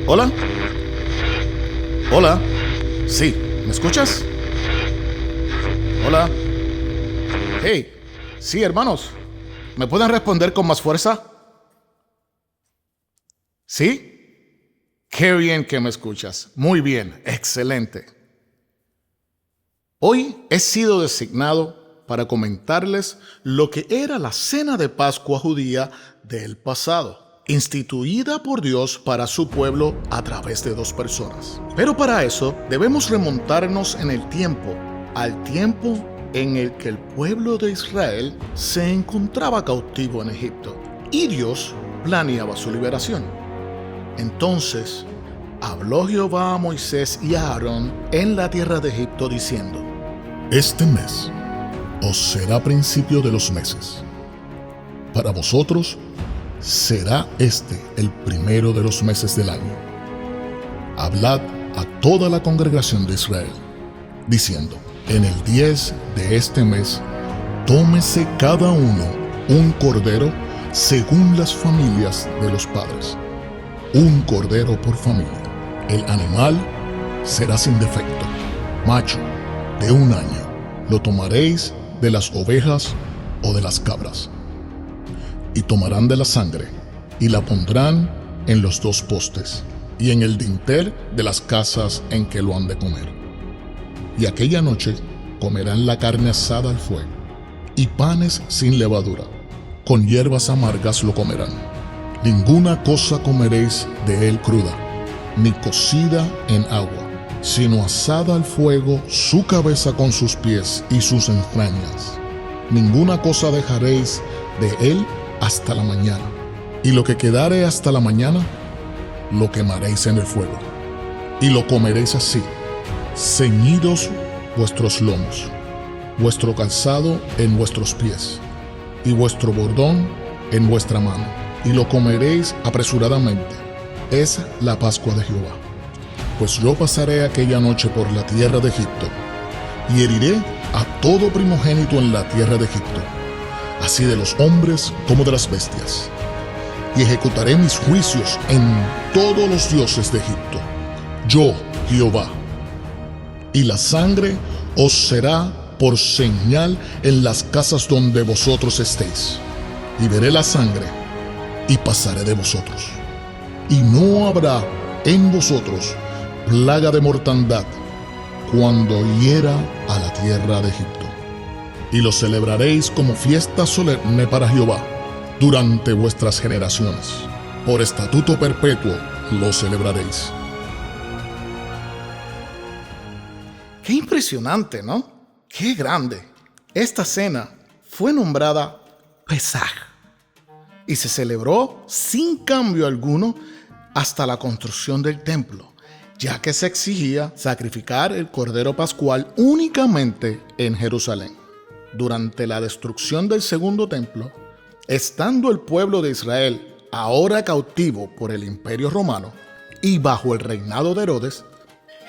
Hola. Hola. Sí, ¿me escuchas? Hola. Hey. Sí, hermanos. ¿Me pueden responder con más fuerza? ¿Sí? Qué bien que me escuchas. Muy bien. Excelente. Hoy he sido designado para comentarles lo que era la cena de Pascua judía del pasado, instituida por Dios para su pueblo a través de dos personas. Pero para eso debemos remontarnos en el tiempo, al tiempo en el que el pueblo de Israel se encontraba cautivo en Egipto y Dios planeaba su liberación. Entonces habló Jehová a Moisés y a Aarón en la tierra de Egipto diciendo: Este mes os será principio de los meses. Para vosotros será este el primero de los meses del año. Hablad a toda la congregación de Israel, diciendo: en el 10 de este mes, tómese cada uno un cordero según las familias de los padres. Un cordero por familia. El animal será sin defecto, macho, de un año. Lo tomaréis de las ovejas o de las cabras. Y tomarán de la sangre, y la pondrán en los dos postes, y en el dintel de las casas en que lo han de comer. Y aquella noche comerán la carne asada al fuego, y panes sin levadura, con hierbas amargas lo comerán. Ninguna cosa comeréis de él cruda, ni cocida en agua, sino asada al fuego su cabeza con sus pies y sus entrañas. Ninguna cosa dejaréis de él hasta la mañana, y lo que quedare hasta la mañana, lo quemaréis en el fuego. Y lo comeréis así, ceñidos vuestros lomos, vuestro calzado en vuestros pies, y vuestro bordón en vuestra mano, y lo comeréis apresuradamente. Es la Pascua de Jehová. Pues yo pasaré aquella noche por la tierra de Egipto, y heriré a todo primogénito en la tierra de Egipto, así de los hombres como de las bestias. Y ejecutaré mis juicios en todos los dioses de Egipto, yo, Jehová. Y la sangre os será por señal en las casas donde vosotros estéis. Y veré la sangre, y pasaré de vosotros. Y no habrá en vosotros plaga de mortandad cuando hiera a la tierra de Egipto. Y lo celebraréis como fiesta solemne para Jehová durante vuestras generaciones. Por estatuto perpetuo lo celebraréis. Qué impresionante, ¿no? Qué grande. Esta cena fue nombrada Pesaj y se celebró sin cambio alguno hasta la construcción del templo, ya que se exigía sacrificar el cordero pascual únicamente en Jerusalén. Durante la destrucción del segundo templo, estando el pueblo de Israel ahora cautivo por el Imperio Romano y bajo el reinado de Herodes,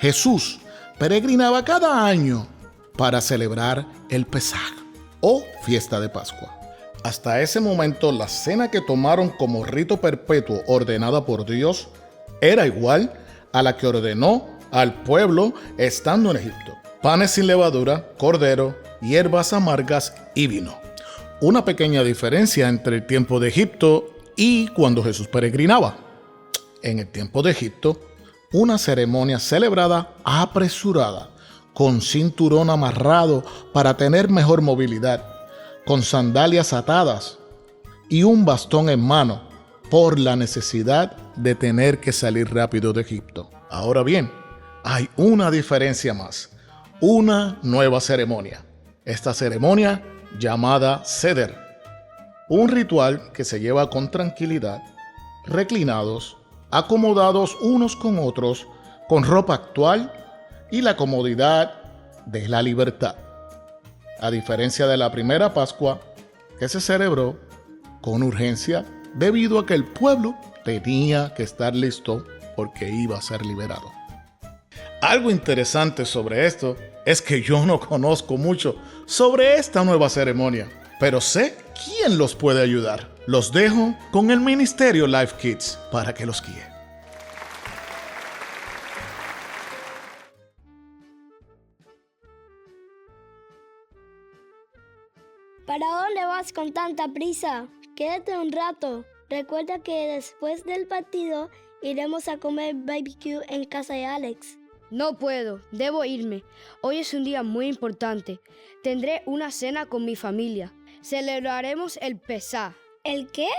Jesús peregrinaba cada año para celebrar el Pesaj o fiesta de Pascua. Hasta ese momento, la cena que tomaron como rito perpetuo ordenada por Dios era igual a la que ordenó al pueblo estando en Egipto: panes sin levadura, cordero, hierbas amargas y vino. Una pequeña diferencia entre el tiempo de Egipto y cuando Jesús peregrinaba. En el tiempo de Egipto, una ceremonia celebrada apresurada, con cinturón amarrado para tener mejor movilidad, con sandalias atadas y un bastón en mano por la necesidad de tener que salir rápido de Egipto. Ahora bien, hay una diferencia más, una nueva ceremonia. Esta ceremonia llamada Seder, un ritual que se lleva con tranquilidad, reclinados, acomodados unos con otros, con ropa actual y la comodidad de la libertad. A diferencia de la primera Pascua, que se celebró con urgencia debido a que el pueblo tenía que estar listo porque iba a ser liberado. Algo interesante sobre esto es que yo no conozco mucho sobre esta nueva ceremonia, pero sé quién los puede ayudar. Los dejo con el Ministerio Life Kids para que los guíe. ¿Para dónde vas con tanta prisa? Quédate un rato. Recuerda que después del partido iremos a comer barbecue en casa de Alex. No puedo, debo irme. Hoy es un día muy importante. Tendré una cena con mi familia. Celebraremos el Pesaj. ¿El qué?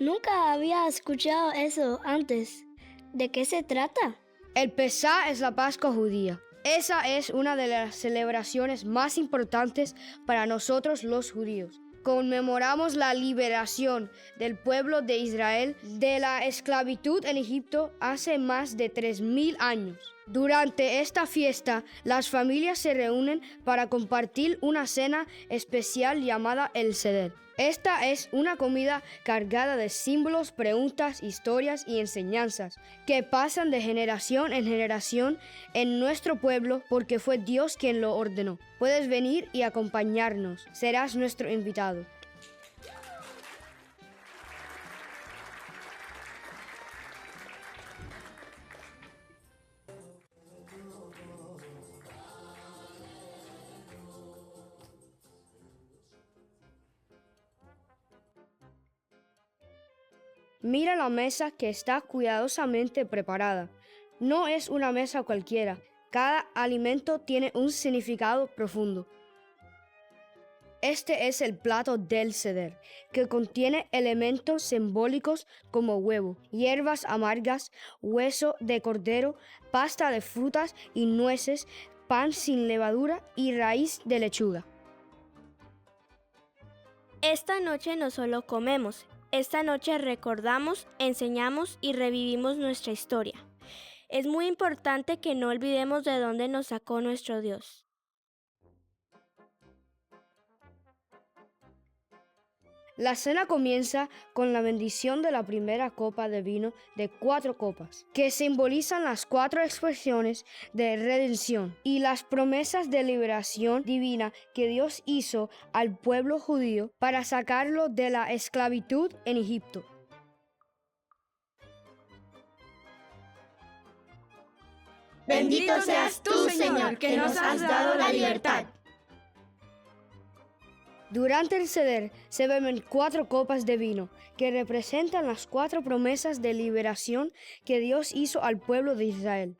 Nunca había escuchado eso antes. ¿De qué se trata? El Pesaj es la Pascua judía. Esa es una de las celebraciones más importantes para nosotros los judíos. Conmemoramos la liberación del pueblo de Israel de la esclavitud en Egipto hace más de 3000 años. Durante esta fiesta, las familias se reúnen para compartir una cena especial llamada el Seder. Esta es una comida cargada de símbolos, preguntas, historias y enseñanzas que pasan de generación en generación en nuestro pueblo porque fue Dios quien lo ordenó. Puedes venir y acompañarnos. Serás nuestro invitado. Mira la mesa que está cuidadosamente preparada. No es una mesa cualquiera. Cada alimento tiene un significado profundo. Este es el plato del Seder, que contiene elementos simbólicos como huevo, hierbas amargas, hueso de cordero, pasta de frutas y nueces, pan sin levadura y raíz de lechuga. Esta noche no solo comemos. Esta noche recordamos, enseñamos y revivimos nuestra historia. Es muy importante que no olvidemos de dónde nos sacó nuestro Dios. La cena comienza con la bendición de la primera copa de vino de 4 copas, que simbolizan las 4 expresiones de redención y las promesas de liberación divina que Dios hizo al pueblo judío para sacarlo de la esclavitud en Egipto. Bendito seas tú, Señor, que nos has dado la libertad. Durante el Seder se beben 4 copas de vino, que representan las 4 promesas de liberación que Dios hizo al pueblo de Israel.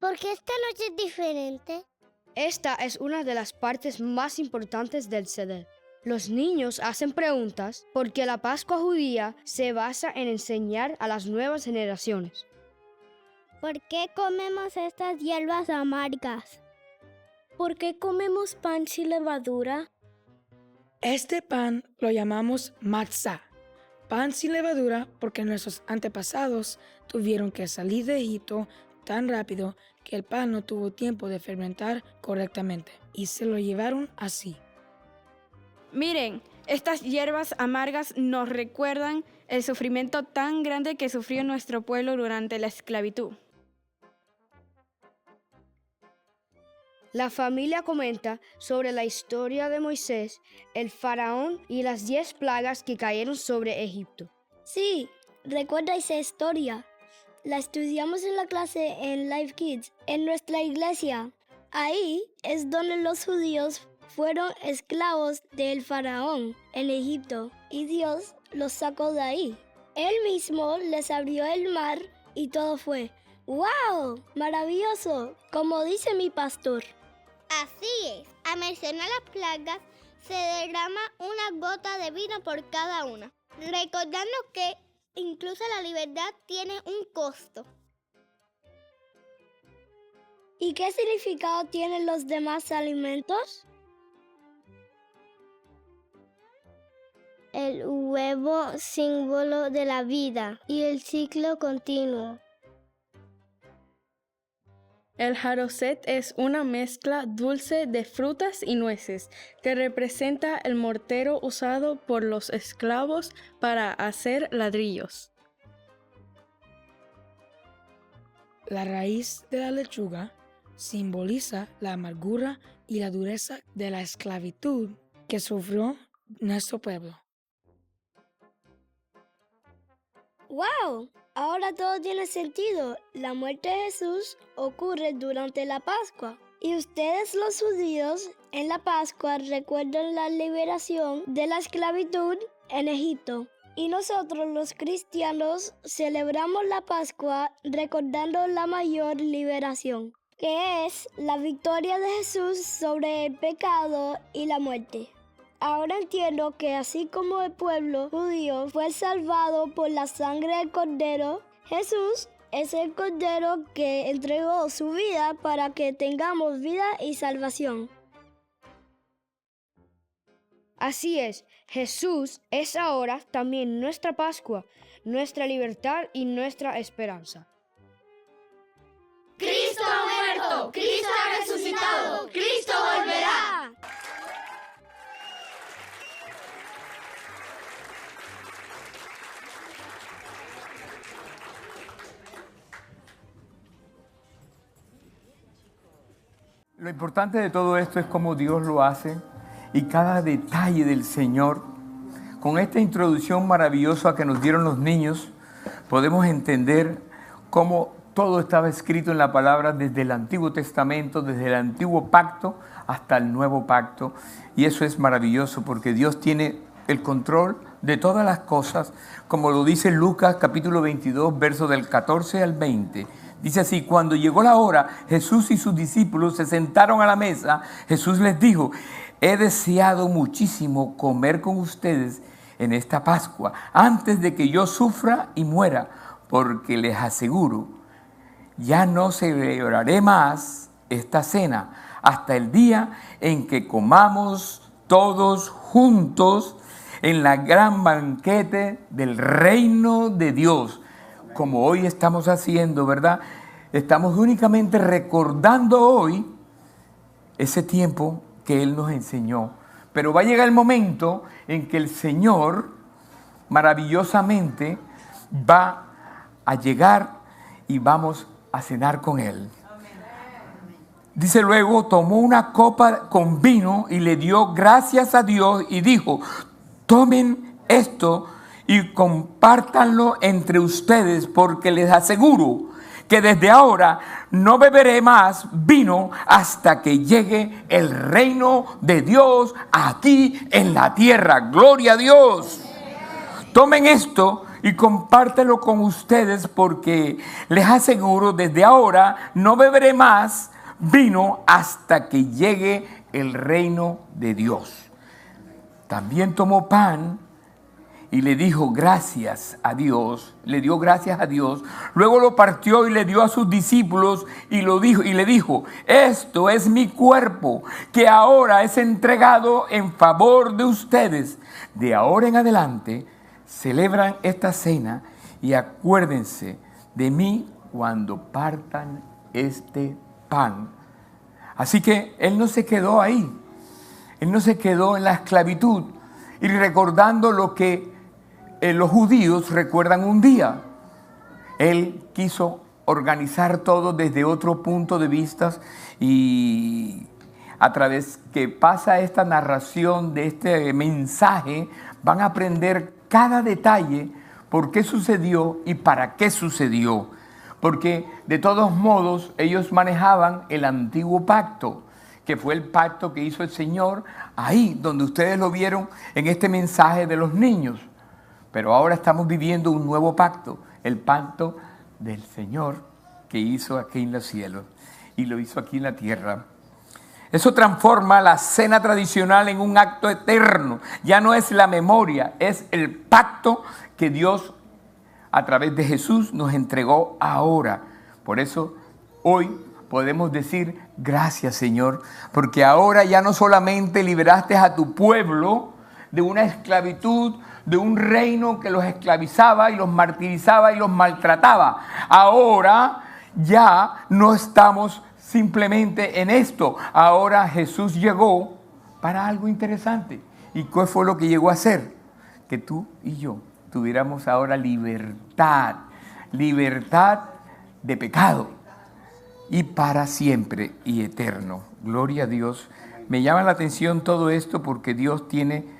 ¿Por qué esta noche es diferente? Esta es una de las partes más importantes del Seder. Los niños hacen preguntas porque la Pascua judía se basa en enseñar a las nuevas generaciones. ¿Por qué comemos estas hierbas amargas? ¿Por qué comemos pan sin levadura? Este pan lo llamamos matzá, pan sin levadura, porque nuestros antepasados tuvieron que salir de Egipto tan rápido que el pan no tuvo tiempo de fermentar correctamente y se lo llevaron así. Miren, estas hierbas amargas nos recuerdan el sufrimiento tan grande que sufrió nuestro pueblo durante la esclavitud. La familia comenta sobre la historia de Moisés, el faraón y las 10 plagas que cayeron sobre Egipto. Sí, recuerda esa historia. La estudiamos en la clase en Life Kids, en nuestra iglesia. Ahí es donde los judíos fueron esclavos del faraón en Egipto y Dios los sacó de ahí. Él mismo les abrió el mar y todo fue ¡wow! Maravilloso, como dice mi pastor. Así es, a mencionar las plagas se derrama una gota de vino por cada una, recordando que incluso la libertad tiene un costo. ¿Y qué significado tienen los demás alimentos? El huevo, símbolo de la vida y el ciclo continuo. El haroset es una mezcla dulce de frutas y nueces que representa el mortero usado por los esclavos para hacer ladrillos. La raíz de la lechuga simboliza la amargura y la dureza de la esclavitud que sufrió nuestro pueblo. ¡Wow! Ahora todo tiene sentido. La muerte de Jesús ocurre durante la Pascua. Y ustedes los judíos en la Pascua recuerdan la liberación de la esclavitud en Egipto. Y nosotros los cristianos celebramos la Pascua recordando la mayor liberación, que es la victoria de Jesús sobre el pecado y la muerte. Ahora entiendo que así como el pueblo judío fue salvado por la sangre del Cordero, Jesús es el Cordero que entregó su vida para que tengamos vida y salvación. Así es, Jesús es ahora también nuestra Pascua, nuestra libertad y nuestra esperanza. Cristo ha muerto, Cristo ha resucitado, Cristo volverá. Lo importante de todo esto es cómo Dios lo hace y cada detalle del Señor. Con esta introducción maravillosa que nos dieron los niños, podemos entender cómo todo estaba escrito en la palabra desde el Antiguo Testamento, desde el Antiguo Pacto hasta el Nuevo Pacto. Y eso es maravilloso porque Dios tiene el control de todas las cosas, como lo dice Lucas capítulo 22, versos del 14 al 20. Dice así: cuando llegó la hora, Jesús y sus discípulos se sentaron a la mesa. Jesús les dijo: he deseado muchísimo comer con ustedes en esta Pascua, antes de que yo sufra y muera, porque les aseguro, ya no celebraré más esta cena hasta el día en que comamos todos juntos en la gran banquete del reino de Dios, como hoy estamos haciendo, ¿verdad? Estamos únicamente recordando hoy ese tiempo que Él nos enseñó. Pero va a llegar el momento en que el Señor maravillosamente va a llegar y vamos a cenar con Él. Dice luego, tomó una copa con vino y le dio gracias a Dios y dijo: tomen esto y compártanlo entre ustedes, porque les aseguro que desde ahora no beberé más vino hasta que llegue el reino de Dios aquí en la tierra. ¡Gloria a Dios! Tomen esto y compártelo con ustedes, porque les aseguro, desde ahora no beberé más vino hasta que llegue el reino de Dios. También tomó pan y le dijo gracias a Dios, le dio gracias a Dios. Luego lo partió y le dio a sus discípulos y le dijo: esto es mi cuerpo, que ahora es entregado en favor de ustedes. De ahora en adelante celebran esta cena y acuérdense de mí cuando partan este pan. Así que Él no se quedó ahí. Él no se quedó en la esclavitud y recordando lo que los judíos recuerdan un día. Él quiso organizar todo desde otro punto de vista, y a través que pasa esta narración de este mensaje van a aprender cada detalle, por qué sucedió y para qué sucedió. Porque de todos modos ellos manejaban el antiguo pacto, que fue el pacto que hizo el Señor, ahí donde ustedes lo vieron en este mensaje de los niños. Pero ahora estamos viviendo un nuevo pacto, el pacto del Señor que hizo aquí en los cielos y lo hizo aquí en la tierra. Eso transforma la cena tradicional en un acto eterno. Ya no es la memoria, es el pacto que Dios a través de Jesús nos entregó ahora. Por eso hoy podemos decir gracias, Señor, porque ahora ya no solamente liberaste a tu pueblo de una esclavitud, de un reino que los esclavizaba y los martirizaba y los maltrataba. Ahora ya no estamos simplemente en esto. Ahora Jesús llegó para algo interesante. ¿Y qué fue lo que llegó a hacer? Que tú y yo tuviéramos ahora libertad de pecado y para siempre y eterno. Gloria a Dios. Me llama la atención todo esto porque Dios tiene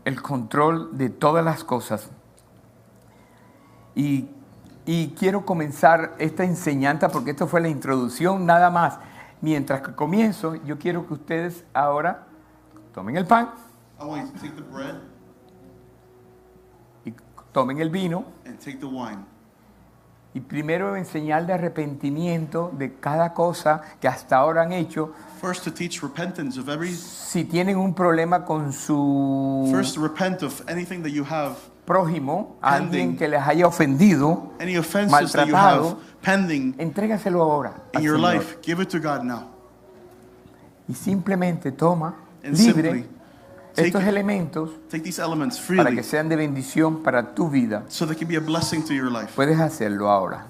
el control de todas las cosas. Y quiero comenzar esta enseñanza, porque esto fue la introducción nada más, Mientras que comienzo, yo quiero que ustedes ahora tomen el pan I want you to take the bread y tomen el vino. and take the wine. Y primero en señal de arrepentimiento de cada cosa que hasta ahora han hecho. First, to teach repentance of every. Si tienen un problema con su First, to repent of anything that you have, prójimo, pending, alguien que les haya ofendido, any offenses that you have maltratado, pending entrégaselo ahora in al your Señor. life. Give it to God now. Y simplemente toma, And libre, simply take estos it- elementos Take these elements para freely que sean de bendición para tu vida. so they can be a blessing to your life. Puedes hacerlo ahora.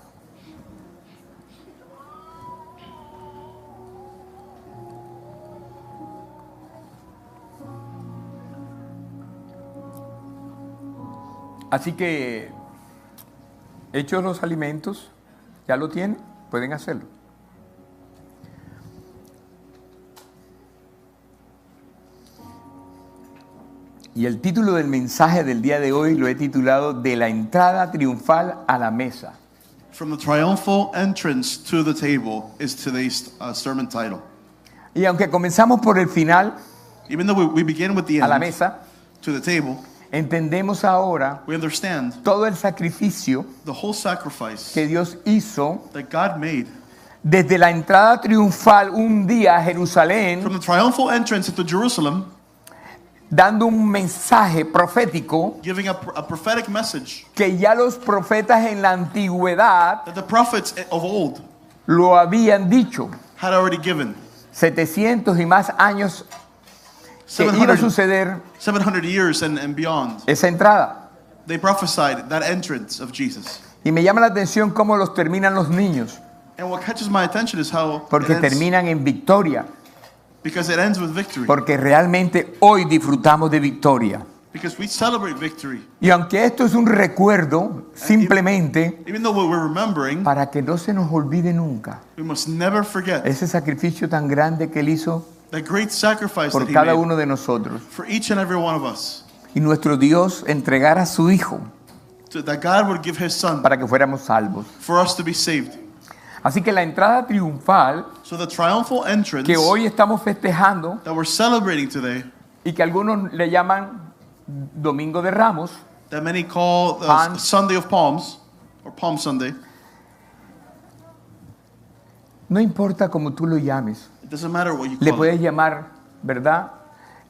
Así que, hechos los alimentos, ya lo tienen, pueden hacerlo. Y el título del mensaje del día de hoy lo he titulado De la entrada triunfal a la mesa. From the triumphal entrance to the table is today's sermon title. Y aunque comenzamos por el final, Even though we begin with the a la end, mesa, to the table, entendemos ahora we understand todo el sacrificio the whole sacrifice que Dios hizo that God made. desde la entrada triunfal un día a Jerusalén, From the triumphal entrance into Jerusalem, dando un mensaje profético giving a prophetic message que ya los profetas en la antigüedad that the prophets of old lo habían dicho. had already given. 700 y más años que iba a 700, suceder 700 years and beyond. esa entrada. They prophesied that entrance of Jesus. Y me llama la atención cómo los terminan los niños, And what catches my attention is how porque it ends, terminan en victoria, because it ends with victory. porque realmente hoy disfrutamos de victoria. Because we celebrate victory. Y aunque esto es un recuerdo, simplemente Even though what we're remembering, para que no se nos olvide nunca we must never forget ese sacrificio tan grande que Él hizo that great sacrifice por that He cada made uno de nosotros. for each and every one of us. Y nuestro Dios entregar a su Hijo So that God would give His Son para que fuéramos salvos. for us to be saved. Así que la entrada triunfal So the triumphal entrance que hoy estamos festejando that we're celebrating today, y que algunos le llaman Domingo de Ramos, that many call the Palm. Sunday of Palms, or Palm Sunday, no importa cómo tú lo llames, it doesn't matter what you le call puedes it, llamar, ¿verdad?,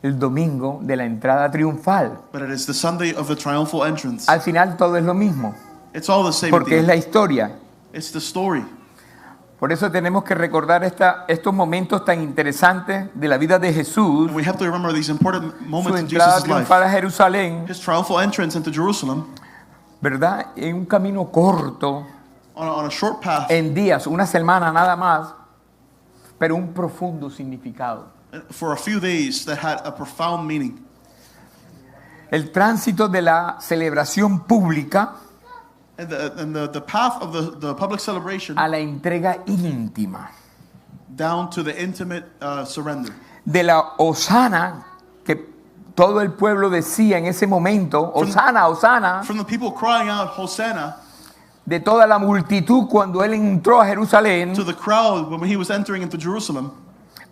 el domingo de la entrada triunfal. but it is the Sunday of the triumphal entrance. Al final todo es lo mismo, It's all the same at the porque es end. la historia. It's the story. Por eso tenemos que recordar estos momentos tan interesantes de la vida de Jesús, And we have to remember these important su moments in entrada Jesus' life. triunfal a Jerusalén, His triumphal entrance into Jerusalem ¿verdad?, en un camino corto, on a short path en días, una semana nada más, pero un profundo significado. for a few days that had a profound meaning. El tránsito de la celebración pública And the path of the public celebration a la entrega íntima, down to the intimate surrender. de la hosana que todo el pueblo decía en ese momento, hosana, hosana, From the people crying out, Hosanna, de toda la multitud cuando él entró a Jerusalén, to the crowd when he was entering into Jerusalem,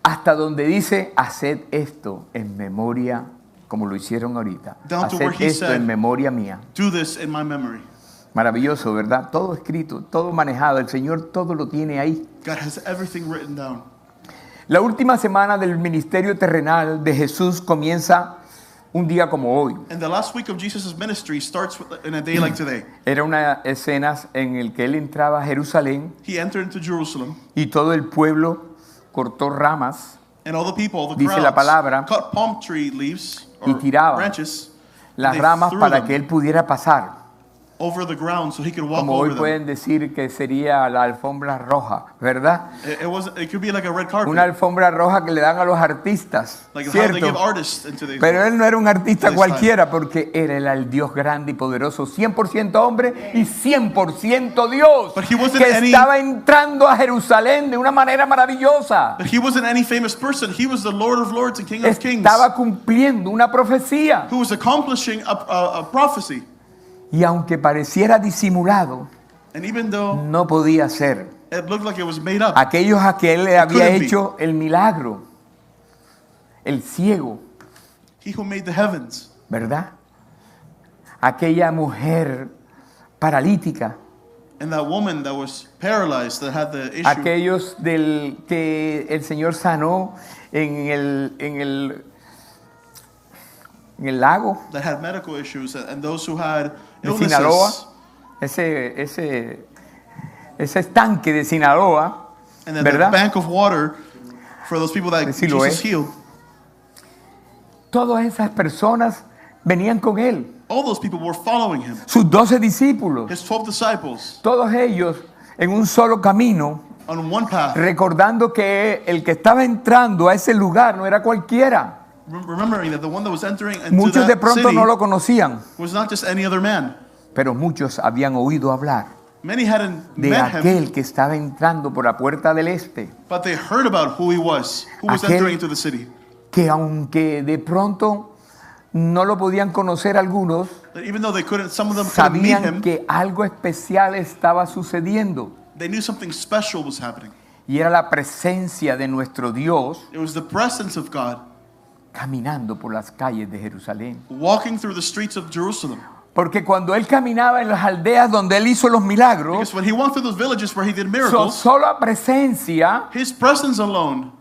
hasta donde dice, haced esto en memoria, como lo hicieron ahorita, Down to haced where he esto said, en memoria mía. do this in my memory. Maravilloso, ¿verdad? Todo escrito, todo manejado, el Señor todo lo tiene ahí. God has everything written down. La última semana del ministerio terrenal de Jesús comienza un día como hoy. And the last week of Jesus' ministry starts in a day like today. Era una escena en el que él entraba a Jerusalén He entered into Jerusalem, y todo el pueblo cortó ramas, and all the people, the Dice la palabra, crowds, cut palm tree leaves y or tiraban branches, las they ramas threw para them que él pudiera pasar. over the ground so he could walk Como hoy over them. pueden decir que sería la alfombra roja, ¿verdad? It could be like a red carpet, Una alfombra roja que le dan a los artistas, like how they give ¿cierto? artists into the. Pero él no era un artista This cualquiera porque era el Dios grande y poderoso, 100% hombre y 100% Dios, But he wasn't que any- estaba entrando a Jerusalén de una manera maravillosa. But he wasn't any famous person. He was the Lord of Lords and King of Kings, Estaba cumpliendo una profecía. who was accomplishing a prophecy. Y aunque pareciera disimulado, And even though no podía ser. It looked like it was made up. Aquellos a que él le había couldn't be. hecho el milagro, el ciego, He who made the heavens, ¿verdad? Aquella mujer paralítica, and that woman that was paralyzed, that had the issue, aquellos del que el Señor sanó en el lago that had medical issues, and those who had de Sinaloa, illnesses, ese estanque de Sinaloa, and then ¿verdad? the bank of water for those people that De Siloé. Jesus healed. Todas esas personas venían con él, All those people were following him. sus 12 discípulos, His 12 disciples todos ellos en un solo camino, on one path. recordando que el que estaba entrando a ese lugar no era cualquiera. Remembering that the one that was entering into Muchos de that pronto city no lo conocían, was not just any other man. pero muchos habían oído hablar Many hadn't de met him, aquel que estaba entrando por la puerta del este, but they heard about who was Aquel- entering into the city. que aunque de pronto no lo podían conocer algunos, That even though some of them couldn't meet sabían him, que algo especial estaba sucediendo, they knew something special was happening. y era la presencia de nuestro Dios It was the presence of God caminando por las calles de Jerusalén. walking through the streets of Jerusalem. Porque cuando él caminaba en las aldeas donde él hizo los milagros, Because when he walked through those villages where he did miracles, sola presencia, his presence alone,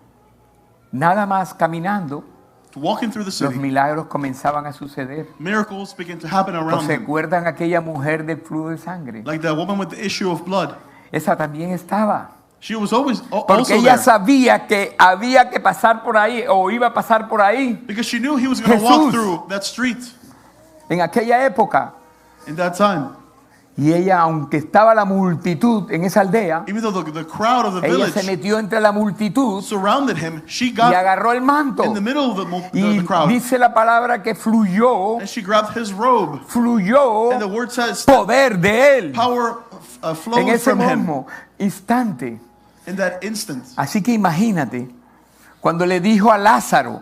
nada más caminando, walking through the los city, milagros comenzaban a suceder. miracles began to happen ¿O around se him. acuerdan aquella mujer del flujo de sangre? Like the woman with the issue of blood. Esa también estaba. She was always Porque also ella there. sabía que había que pasar por ahí o iba a pasar por ahí Because she knew he was going to walk Jesús. through that street en aquella época. in that time. Y ella, aunque estaba la multitud en esa aldea, Even though the crowd of the ella se village metió entre la multitud surrounded him, she y got agarró el manto. in the middle of Y the crowd. dice la palabra que fluyó, And she grabbed his robe. fluyó And the word says poder de él power en flowed ese from him mismo instante. in that instant. Así que imagínate, cuando le dijo a Lázaro,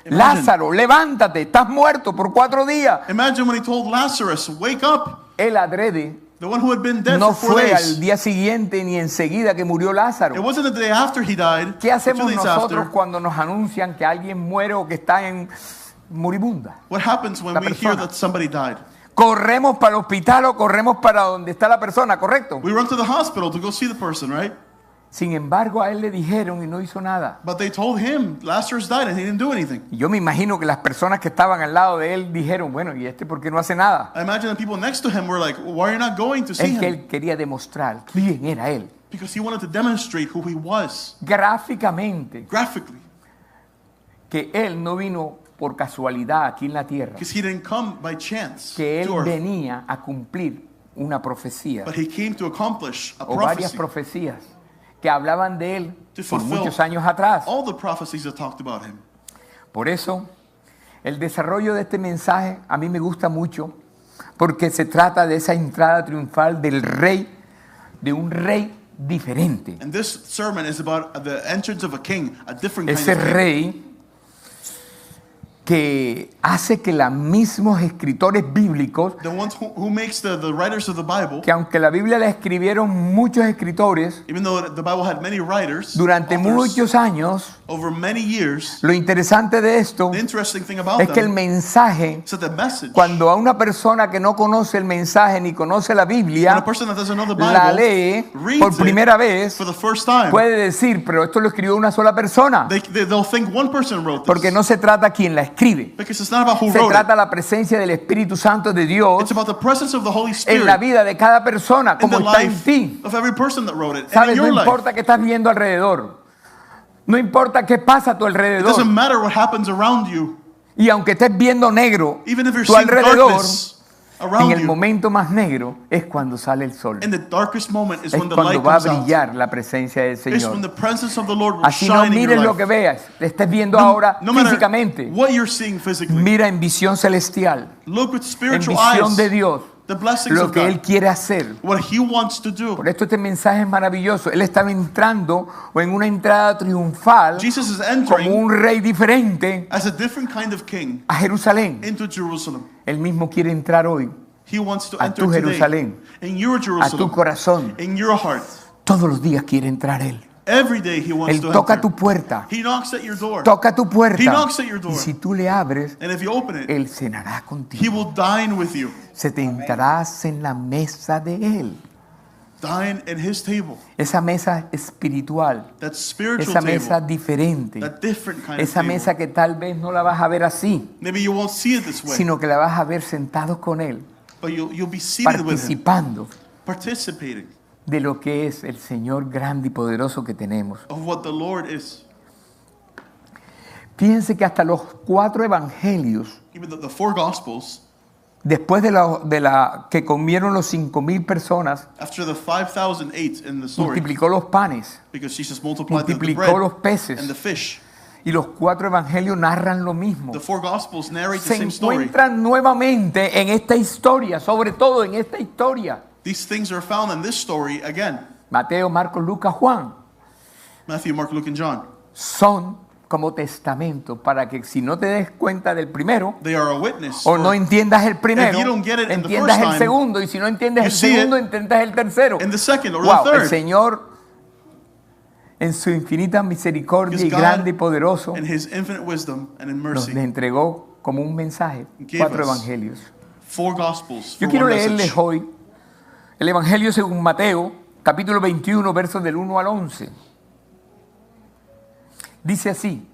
Imagine. Lázaro, levántate, estás muerto por 4 días. Imagine when he told Lazarus, wake up. Él adrede The one who had been dead no for 4 fue al days. día siguiente ni enseguida que murió It Lázaro. wasn't the day after he died. ¿Qué hacemos 2 days nosotros after. cuando nos anuncian que alguien muere o que está en moribunda? What happens when La we hear persona. that somebody died? Corremos para el hospital o corremos para donde está la persona, ¿correcto? We run to the hospital to go see the person, right? Sin embargo, a él le dijeron y no hizo nada. But they told him Lazarus died and he didn't do anything. Y yo me imagino que las personas que estaban al lado de él dijeron, bueno, ¿y este por qué no hace nada? I imagine the people next to him were like, why are you not going to see Es que him? él quería demostrar quién era él. Because he wanted to demonstrate who he was Gráficamente, graphically. que él no vino por casualidad aquí en la tierra, Because he didn't come by chance que él to earth, venía a cumplir una profecía but he came to accomplish a o varias prophecy, profecías que hablaban de él to por fulfill muchos años atrás. all the prophecies that talked about him. Por eso, el desarrollo de este mensaje a mí me gusta mucho, porque se trata de esa entrada triunfal del rey, de un rey diferente. And this sermon is about the entrance of a king, a different kind Ese of king. rey que hace que los mismos escritores bíblicos, The ones who makes the writers of the Bible, que aunque la Biblia la escribieron muchos escritores even though the Bible had many writers, durante authors, muchos años, over many years, lo interesante de esto the interesting thing about es que el them mensaje, is that the message, cuando a una persona que no conoce el mensaje ni conoce la when Biblia, a person that doesn't know the la Bible lee reads por it primera vez, for the first time, puede decir, pero esto lo escribió una sola persona, they'll think one person wrote this. porque no se trata quién la escribe, Because it's not about who se wrote trata it. la presencia del Espíritu Santo de Dios It's about the presence of the Holy en Spirit la vida de cada persona, in como the está en life ti. of every person that wrote it, and in ¿Sabes? No your life. importa qué estás viendo alrededor, no importa qué pasa a tu It doesn't alrededor, matter what happens around you, y aunque estés viendo negro, even if you're tu seeing alrededor, darkness en around el you. momento más negro es cuando sale el sol. In the darkest moment is Es when the light cuando va a comes out. brillar la presencia del It's when Señor. the presence of the Lord will Así no shine in mires your lo life. que veas, le estés viendo ahora No matter físicamente. what you're seeing physically, Mira en visión celestial, look with en spiritual visión eyes de Dios, the blessings lo of que God, Él quiere hacer. what He wants to do. Por esto este mensaje es maravilloso. Él estaba entrando o en una entrada triunfal Jesus is como entering un rey diferente as a different kind of king a Jerusalén. into Jerusalem. Él mismo quiere entrar hoy He wants to a enter tu today Jerusalén, in your a tu Jerusalem, corazón. in your heart. Todos los días quiere entrar Él. Every day he wants Él to toca enter. tu puerta. He knocks at your door. Toca tu puerta. He knocks at your door. Y si tú le abres, And if you open it, Él cenará he contigo. will dine with you. Se sentarás en la mesa de Él. Dine at his table. Esa mesa espiritual. That spiritual Esa mesa table. diferente. That different kind of Esa table. mesa que tal vez no la vas a ver así, Maybe you won't see it this way, sino que la vas a ver sentados con Él, but you'll be seated with him, participando participating de lo que es el Señor grande y poderoso que tenemos. of what the Lord is. Fíjense que hasta los 4 evangelios, Even the 4 Gospels, después de la que comieron los 5,000 personas, after the 5,000 ate in the story, multiplicó los panes, because Jesus multiplied the multiplicó bread los peces, and the fish. y los 4 evangelios narran lo mismo. The 4 Gospels narrate the Se same story. encuentran nuevamente en esta historia, sobre todo en esta historia. These things are found in this story again. Mateo, Marcos, Lucas, Juan Matthew, Mark, Luke, and John. son como testamento para que si no te des cuenta del primero, They are a witness. o no entiendas el primero, If you don't get it in the entiendas first el time, segundo, y si no entiendes you el see it segundo, entiendas el tercero. in the second or Wow, the el third. Señor en su infinita misericordia Because y God, grande y poderoso in his infinite wisdom and in nos mercy, entregó como un mensaje Gave 4 us evangelios. 4 Gospels Yo for quiero one leerles message. hoy el Evangelio según Mateo, capítulo 21, versos del 1 al 11. Dice así.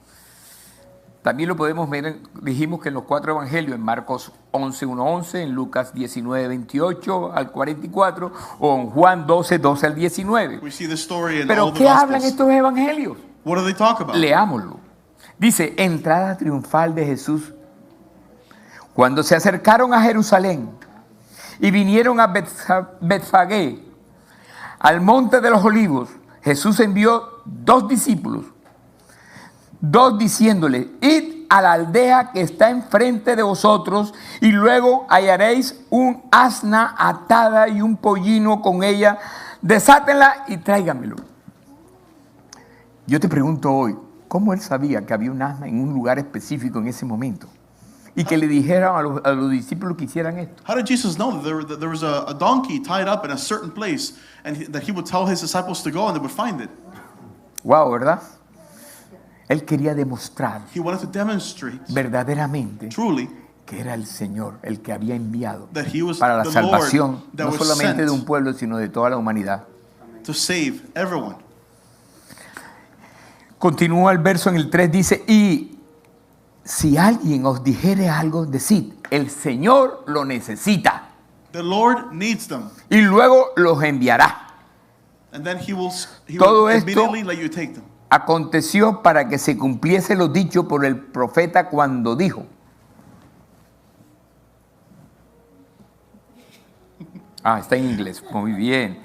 También lo podemos ver, dijimos que en los 4 evangelios, en Marcos 11, 1, 11, en Lucas 19, 28 al 44, o en Juan 12, 12 al 19. We see the story in Pero all the ¿qué hablan Gospels. estos evangelios? What do they talk about? Leámoslo. Dice, entrada triunfal de Jesús. Cuando se acercaron a Jerusalén y vinieron a Betfagé, al monte de los olivos, Jesús envió 2 discípulos, 2 diciéndole, id a la aldea que está enfrente de vosotros y luego hallaréis un asna atada y un pollino con ella, desátenla y tráiganmelo. Yo te pregunto hoy, ¿cómo él sabía que había un asna en un lugar específico en ese momento? Y que le dijeran a los discípulos que hicieran esto. How did Jesus know that there was a donkey tied up in a certain place and that he would tell his disciples to go and they would find it? Wow, ¿verdad? Él quería demostrar He wanted to demonstrate verdaderamente truly que era el Señor el que había enviado that he was para la the salvación, Lord that no was solamente sent de un pueblo, sino de toda la humanidad. to save everyone. Continúa el verso en el 3, dice, y si alguien os dijere algo, decid, el Señor lo necesita, The Lord needs them, y luego los enviará. and then he will Todo esto immediately let you take them. aconteció para que se cumpliese lo dicho por el profeta cuando dijo. Está en inglés, muy bien.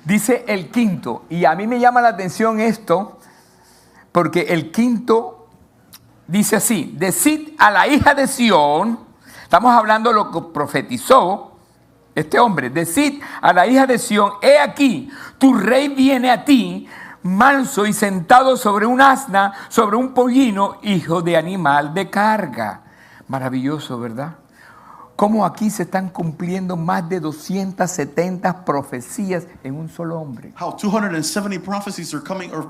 Dice el quinto, y a mí me llama la atención esto, porque el quinto dice así, decid a la hija de Sión, estamos hablando de lo que profetizó este hombre, decid a la hija de Sión, he aquí, tu rey viene a ti, manso y sentado sobre un asna, sobre un pollino, hijo de animal de carga. Maravilloso, ¿verdad? Cómo aquí se están cumpliendo más de 270 profecías en un solo hombre. How 270 prophecies are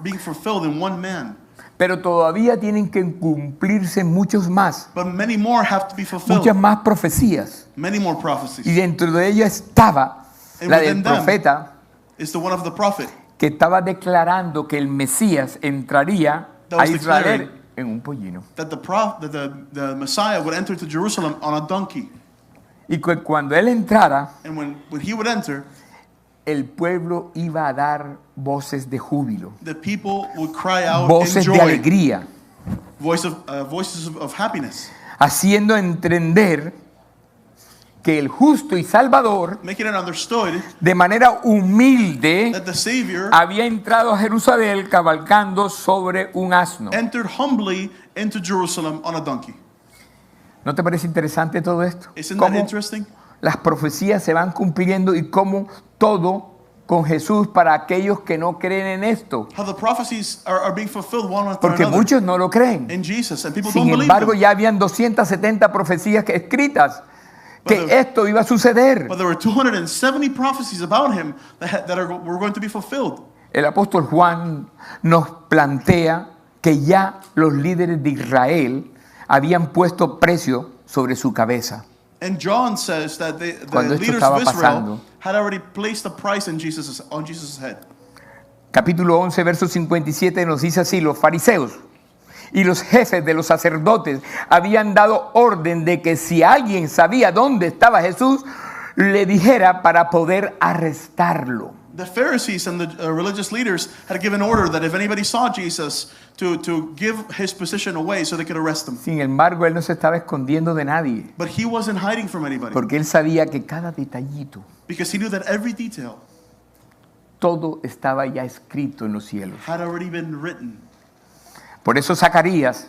being fulfilled in one man. Pero todavía tienen que cumplirse muchos más. But many more have to be fulfilled. Muchas más profecías. Many more prophecies. Y dentro de ellas estaba And la del within them profeta is the one of the prophet que estaba declarando que el Mesías entraría that a was Israel declaring en un pollino. that the Messiah would enter to Jerusalem on a donkey. Y que cuando él entrara, And when he would enter, el pueblo iba a dar voces de júbilo, the people would cry out in voces de joy, alegría, voices of happiness, haciendo entender que el justo y salvador, making it understood de manera humilde, that the Savior había entrado a Jerusalén cabalgando sobre un asno. entered humbly into Jerusalem on a donkey. ¿No te parece interesante todo esto? Isn't that Cómo interesting? las profecías se van cumpliendo y cómo todo con Jesús para aquellos que no creen en esto. How the prophecies are being fulfilled one after Porque another muchos no lo creen. in Jesus, and people Sin don't believe embargo, them. ya habían 270 profecías escritas que esto iba a suceder. But there were 270 prophecies about him were going to be fulfilled. El apóstol Juan nos plantea que ya los líderes de Israel habían puesto precio sobre su cabeza. And John says that the Cuando esto leaders estaba of Israel pasando. had already placed a price on Jesus' head. Capítulo 11, verso 57 nos dice así: los fariseos y los jefes de los sacerdotes habían dado orden de que si alguien sabía dónde estaba Jesús, le dijera para poder arrestarlo. The Pharisees and the religious leaders had given order that if anybody saw Jesus, to give his position away so they could arrest him. Sin embargo, él no se estaba escondiendo de nadie, But he wasn't hiding from anybody, porque él sabía que cada detallito, because he knew that every detail todo estaba ya escrito en los cielos. had already been written. Por eso Zacarías,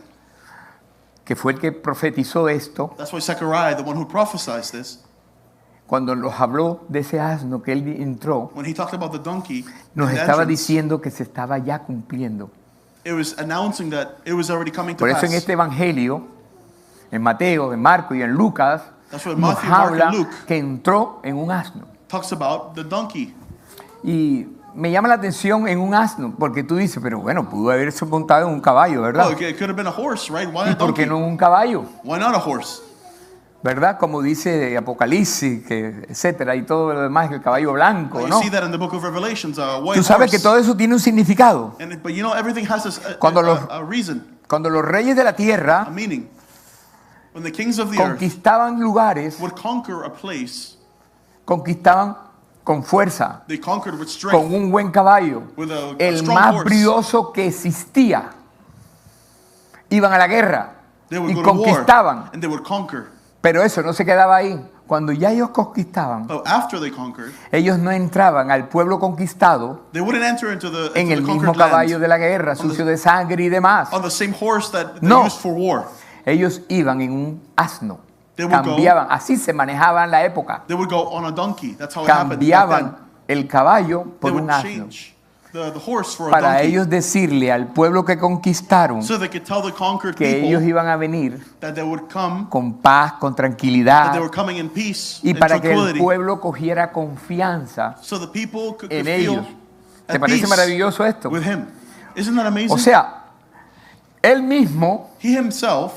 que fue el que profetizó esto, That's why Zechariah, the one who prophesied this, cuando nos habló de ese asno que él entró, when he talked about the donkey, nos in the estaba entrance, diciendo que se estaba ya cumpliendo. it was announcing that it was already coming to Por eso pass. en este evangelio, en Mateo, en Marco y en Lucas, That's what nos Matthew, Mark, habla and Luke que entró en un asno. talks about the donkey. Y me llama la atención en un asno, porque tú dices, pero bueno, pudo haberse montado en un caballo, ¿verdad? Well, it could have been a horse, right? Why ¿Y a por qué donkey? no en un caballo? Why not a horse? ¿Verdad? Como dice Apocalipsis, que etcétera, y todo lo demás, el caballo blanco, You ¿no? see that in the book of Revelations, a white Tú sabes horse. que todo eso tiene un significado. But you know, everything has Cuando a reason, Cuando los reyes de la a tierra meaning. When the kings of the earth conquistaban lugares, would conquer a place, conquistaban con fuerza, they conquered with con strength, un buen caballo, with a el strong más horse. brioso que existía. Iban a la guerra They would y go to war, conquistaban. and they would conquer. Pero eso no se quedaba ahí. Cuando ya ellos conquistaban, But after they conquered, ellos no entraban al pueblo conquistado they wouldn't enter into the, en into el the mismo conquered caballo land de la guerra, sucio de sangre y demás. on the same horse that they No. used for war. Ellos iban en un asno. They would go- Cambiaban, así se manejaba en la época. They would go on a donkey. That's how it happened back Cambiaban then. el caballo They por would un asno. change the horse for a Para donkey, ellos decirle al pueblo que conquistaron so they could tell the conquered que ellos people iban a venir that they would come, con paz, con that they tranquilidad, were coming in peace y and para que el tranquility, pueblo cogiera confianza so the people could en feel ellos. ¿Te at parece peace maravilloso esto? with him. Isn't that amazing? O sea, él mismo, He himself,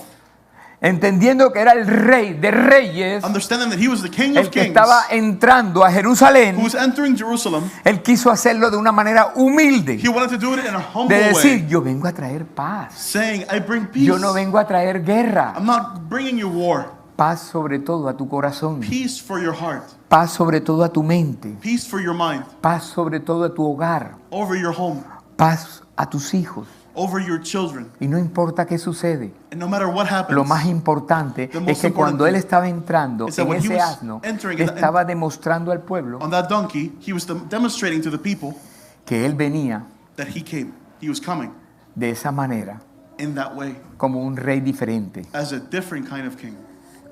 entendiendo que era el rey de reyes, understanding that he was the king el of que kings, estaba entrando a Jerusalén, who was entering Jerusalem, él quiso hacerlo de una manera humilde, he wanted to do it in a humble de decir, way, yo vengo a traer paz, saying, I bring peace. yo no vengo a traer guerra, I'm not bringing you war. paz sobre todo a tu corazón, Peace for your heart, paz sobre todo a tu mente, peace for your mind, paz sobre todo a tu hogar, over your home, paz a tus hijos. over your children. Y no importa qué sucede, And no matter what happens, lo más importante The es most que cuando important él estaba entrando is that en when he ese was asno, entering in the- estaba demostrando al pueblo on that donkey, he was demonstrating to the people que él venía that he came. He was coming de esa manera, in that way, como un rey diferente, as a different kind of king,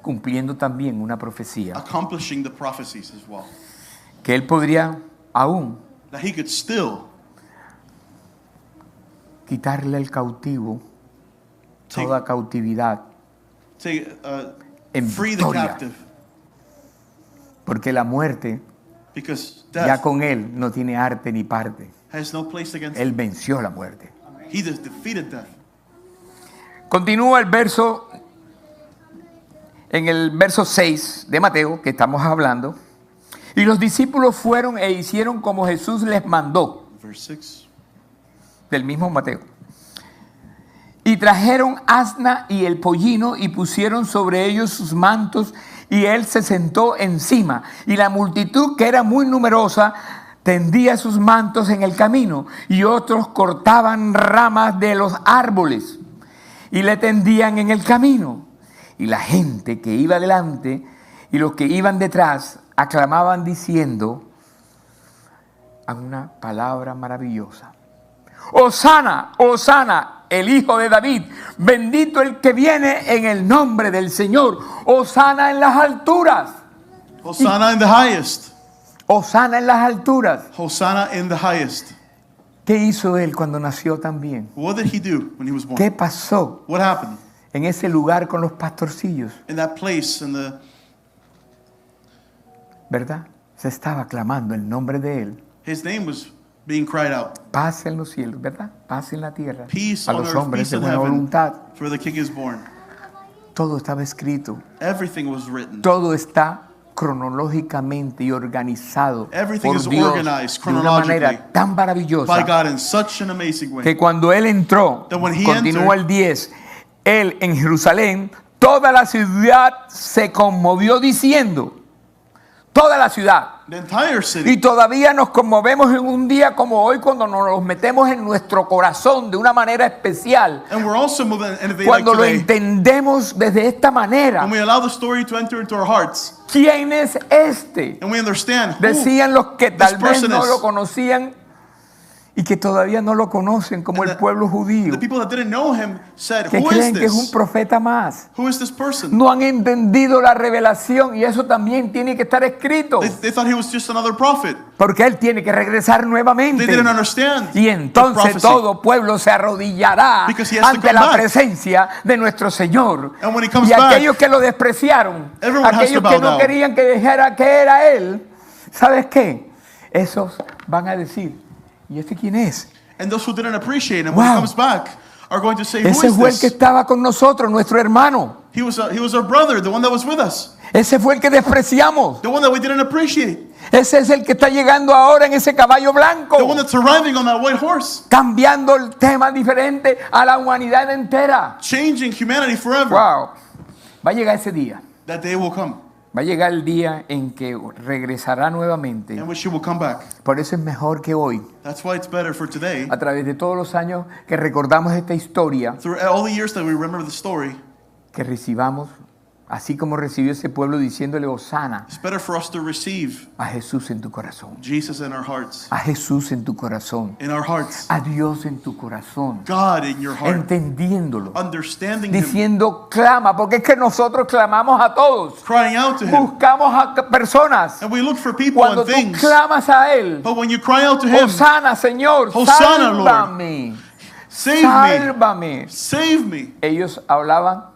cumpliendo también una profecía, accomplishing the prophecies as well. que él podría aún That he could still quitarle al cautivo Take- toda cautividad, En free the victoria. captive, porque la muerte because ya death con él no tiene arte ni parte. has no place against Él him. venció la muerte. He just defeated death. Continúa el verso, en el verso 6 de Mateo, que estamos hablando. Y los discípulos fueron e hicieron como Jesús les mandó, Verse 6. del mismo Mateo. Y trajeron asna y el pollino y pusieron sobre ellos sus mantos y él se sentó encima. Y la multitud, que era muy numerosa, tendía sus mantos en el camino y otros cortaban ramas de los árboles y le tendían en el camino. Y la gente que iba delante y los que iban detrás aclamaban diciendo a una palabra maravillosa: Hosana, Hosana, el Hijo de David, bendito el que viene en el nombre del Señor, Hosana en las alturas. Hosanna in the highest. Hosana en las alturas. Hosanna in the highest. ¿Qué hizo él cuando nació también? What did he do when he was born? ¿Qué pasó What happened en ese lugar con los pastorcillos? in that place in the ¿verdad? Se estaba clamando el nombre de Él. His name was being cried out. Paz en los cielos, ¿verdad? Paz en la tierra. Peace A on los earth, hombres peace de in buena heaven, voluntad. for the King is born. Todo estaba escrito. Everything was written. Todo está cronológicamente y organizado Everything por is Dios organized de una manera chronologically tan maravillosa by God in such an amazing way. que cuando Él entró, That when he continúa entered, el 10, Él en Jerusalén, toda la ciudad se conmovió diciendo, toda la ciudad. The entire Y city. todavía nos conmovemos en un día como hoy cuando nos los metemos en nuestro corazón de una manera especial. And we're also moving in a day like Cuando lo today. entendemos desde esta manera. When we allow the story to enter into our hearts. ¿Quién es este? And we understand who Decían los que tal this vez person no is. lo conocían y que todavía no lo conocen como And el pueblo judío, The people that didn't know him said, que who is creen que es un this? profeta más. Who is this person? No han entendido la revelación y eso también tiene que estar escrito, They thought he was just another prophet. porque él tiene que regresar nuevamente. They didn't understand Y the entonces prophecy. todo pueblo se arrodillará Because he has to ante come la back. presencia de nuestro Señor. And when he comes Y back, aquellos que lo despreciaron, everyone has to aquellos bow que no down. querían que dijera que era Él, ¿sabes qué? Esos van a decir, ¿y este quién es? And those who didn't appreciate him, when he Wow. comes back, are going to say, who Ese is fue el que this? estaba con nosotros, nuestro hermano. He was our brother, the one that was with us. Ese fue el que despreciamos. The one that we didn't appreciate. Ese es el que está llegando ahora en ese caballo blanco, The one that's arriving on that white horse. cambiando el tema diferente a la humanidad entera. Changing humanity forever. Wow. Va a llegar ese día. That day will come. Va a llegar el día en que regresará nuevamente. In which he will come back. Por eso es mejor que hoy, That's why it's better for today. a través de todos los años que recordamos esta historia, Through all the years that we remember the story, que recibamos, así como recibió ese pueblo diciéndole Hosana, it's better for us to receive a Jesús en tu corazón. Jesus in our hearts. A Jesús en tu corazón. In our hearts. A Dios en tu corazón. God in your heart. Entendiéndolo. Understanding him. Diciendo clama, porque es que nosotros clamamos a todos. Crying out to him. Buscamos a personas. And we look for people Cuando and tú things. clamas a Él, But when you cry out to him, Hosana, Señor, Hosanna, Lord. sálvame. save me. Sálvame. Save me. Ellos hablaban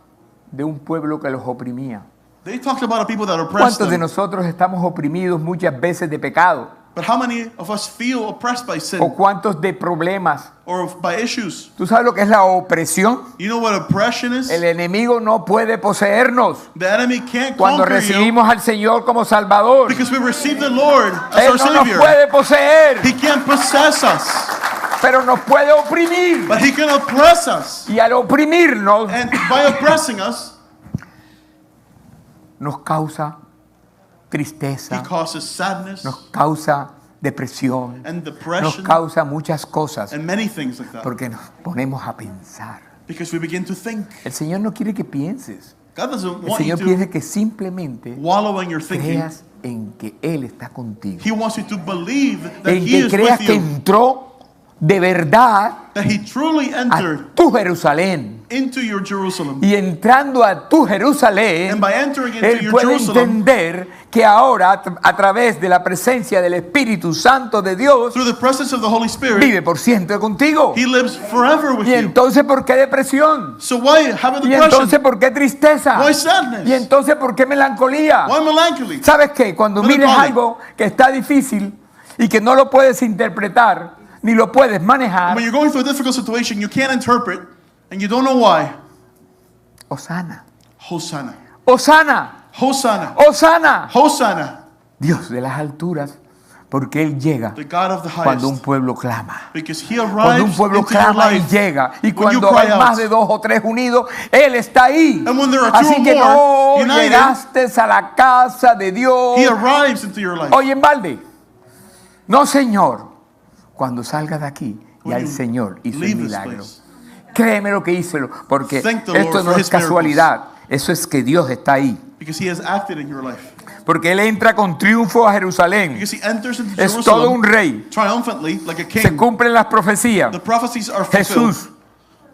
de un pueblo que los oprimía. They talked about a people that oppressed ¿Cuántos de them. nosotros estamos oprimidos muchas veces de pecado? But how many of us feel oppressed by sin ¿O cuántos de problemas? or by issues? ¿Tú sabes lo que es la opresión? You know what oppression is? El enemigo no puede poseernos. The enemy can't Cuando conquer you recibimos al Señor como Salvador, because we receive the Lord as Él our no nos Savior. puede poseer, He can't possess us, pero nos puede oprimir. but He can oppress us. Y al oprimirnos, And by oppressing us, nos causa tristeza, He causes sadness nos causa depresión, and nos depression causa muchas cosas, and many things like that. porque nos ponemos a pensar. Because we begin to think. El Señor no quiere que pienses. God doesn't El want you Señor to quiere que simplemente wallow in your thinking. creas en que Él está contigo. He wants you to believe that En He que is creas with que you. entró de verdad That He truly entered a tu Jerusalén. into your Jerusalem. Y entrando a tu Jerusalén, And by entering into Él your puede Jerusalem, entender que ahora, a través de la presencia del Espíritu Santo de Dios, through the presence of the Holy Spirit, vive por siempre contigo. He lives forever with Y you. entonces, ¿por qué depresión? So why have a Y depression? entonces, ¿por qué tristeza? Why sadness? Y entonces, ¿por qué melancolía? Why melancholy? ¿Sabes qué? Cuando mires Melancholy. algo que está difícil y que no lo puedes interpretar, ni lo puedes manejar, When you're going through a difficult situation you can't interpret and you don't know why, Hosana, Hosanna. Hosana, Hosanna. Hosana, Hosanna. Dios de las alturas, porque Él llega The God of the cuando un highest. pueblo clama. Because He Cuando un arrives pueblo into your clama y life. llega, y When you cuando cry hay más out. de 2 o 3 unidos, Él está ahí. And when there are two Así or que no more united, llegaste a la casa de Dios He arrives into your life. hoy en balde. No, Señor. Cuando salga de aquí, ya When el you Señor hizo el leave this milagro. place. Créeme lo que hizo, porque Thank the esto Lord no for es His miracles. casualidad. Eso es que Dios está ahí. Because He has acted in your life. Porque Él entra con triunfo a Jerusalén. Because He enters into Es todo Jerusalem un rey. triumphantly like a Se king. cumplen las profecías. The prophecies are fulfilled. Jesús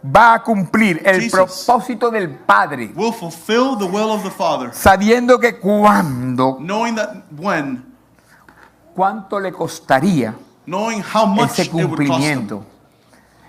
va a cumplir el Jesus propósito del Padre, will fulfill the will of the Father, sabiendo que knowing that when, cuánto le costaría knowing how much ese it would cost him, cumplimiento,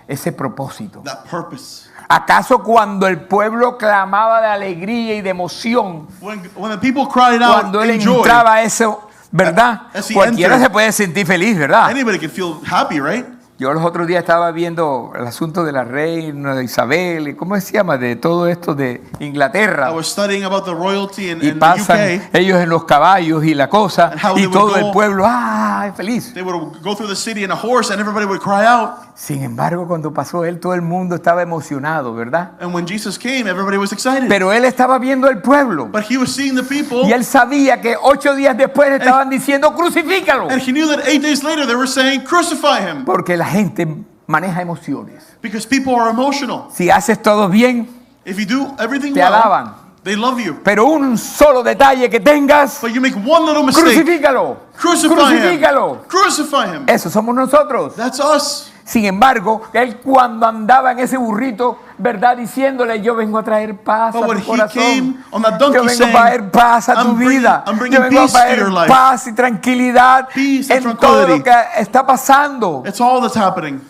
ese propósito. that purpose. ¿Acaso cuando el pueblo clamaba de alegría y de emoción, When the people cried out cuando Él in joy, entraba a eso ¿verdad? As he Cualquiera entered, se puede sentir feliz, ¿verdad? anybody can feel happy, right? Yo los otros días estaba viendo el asunto de la reina de Isabel, ¿cómo se llama? De todo esto de Inglaterra. I was studying about the royalty in Y the pasan UK. ellos en los caballos y la cosa, And how y they would todo go- el pueblo, ¡ah! Feliz. They would go through the city in a horse and everybody would cry out. Sin embargo, cuando pasó él, todo el mundo estaba emocionado, ¿verdad? And when Jesus came, everybody was excited. Pero él estaba viendo el pueblo. But he was seeing the people. Y él sabía que 8 días después estaban diciendo, crucifícalo. And he knew that 8 days later they were saying, crucify him. Porque la gente maneja emociones. Because people are emotional. Si haces todo bien, If you do everything te well, alaban. they love you. Pero un solo detalle que tengas, But you make one little mistake. crucifícalo. Crucify Crucifícalo. him. Crucify him. Eso somos nosotros. That's us. Sin embargo, él cuando andaba en ese burrito, ¿verdad? Diciéndole, yo vengo a traer paz But a when tu he corazón. came on that donkey Yo vengo a saying, traer paz a tu I'm bringing- vida. I'm bringing Yo vengo a peace to traer your life. paz y tranquilidad Peace and en todo lo tranquility. que está pasando. It's all that's happening.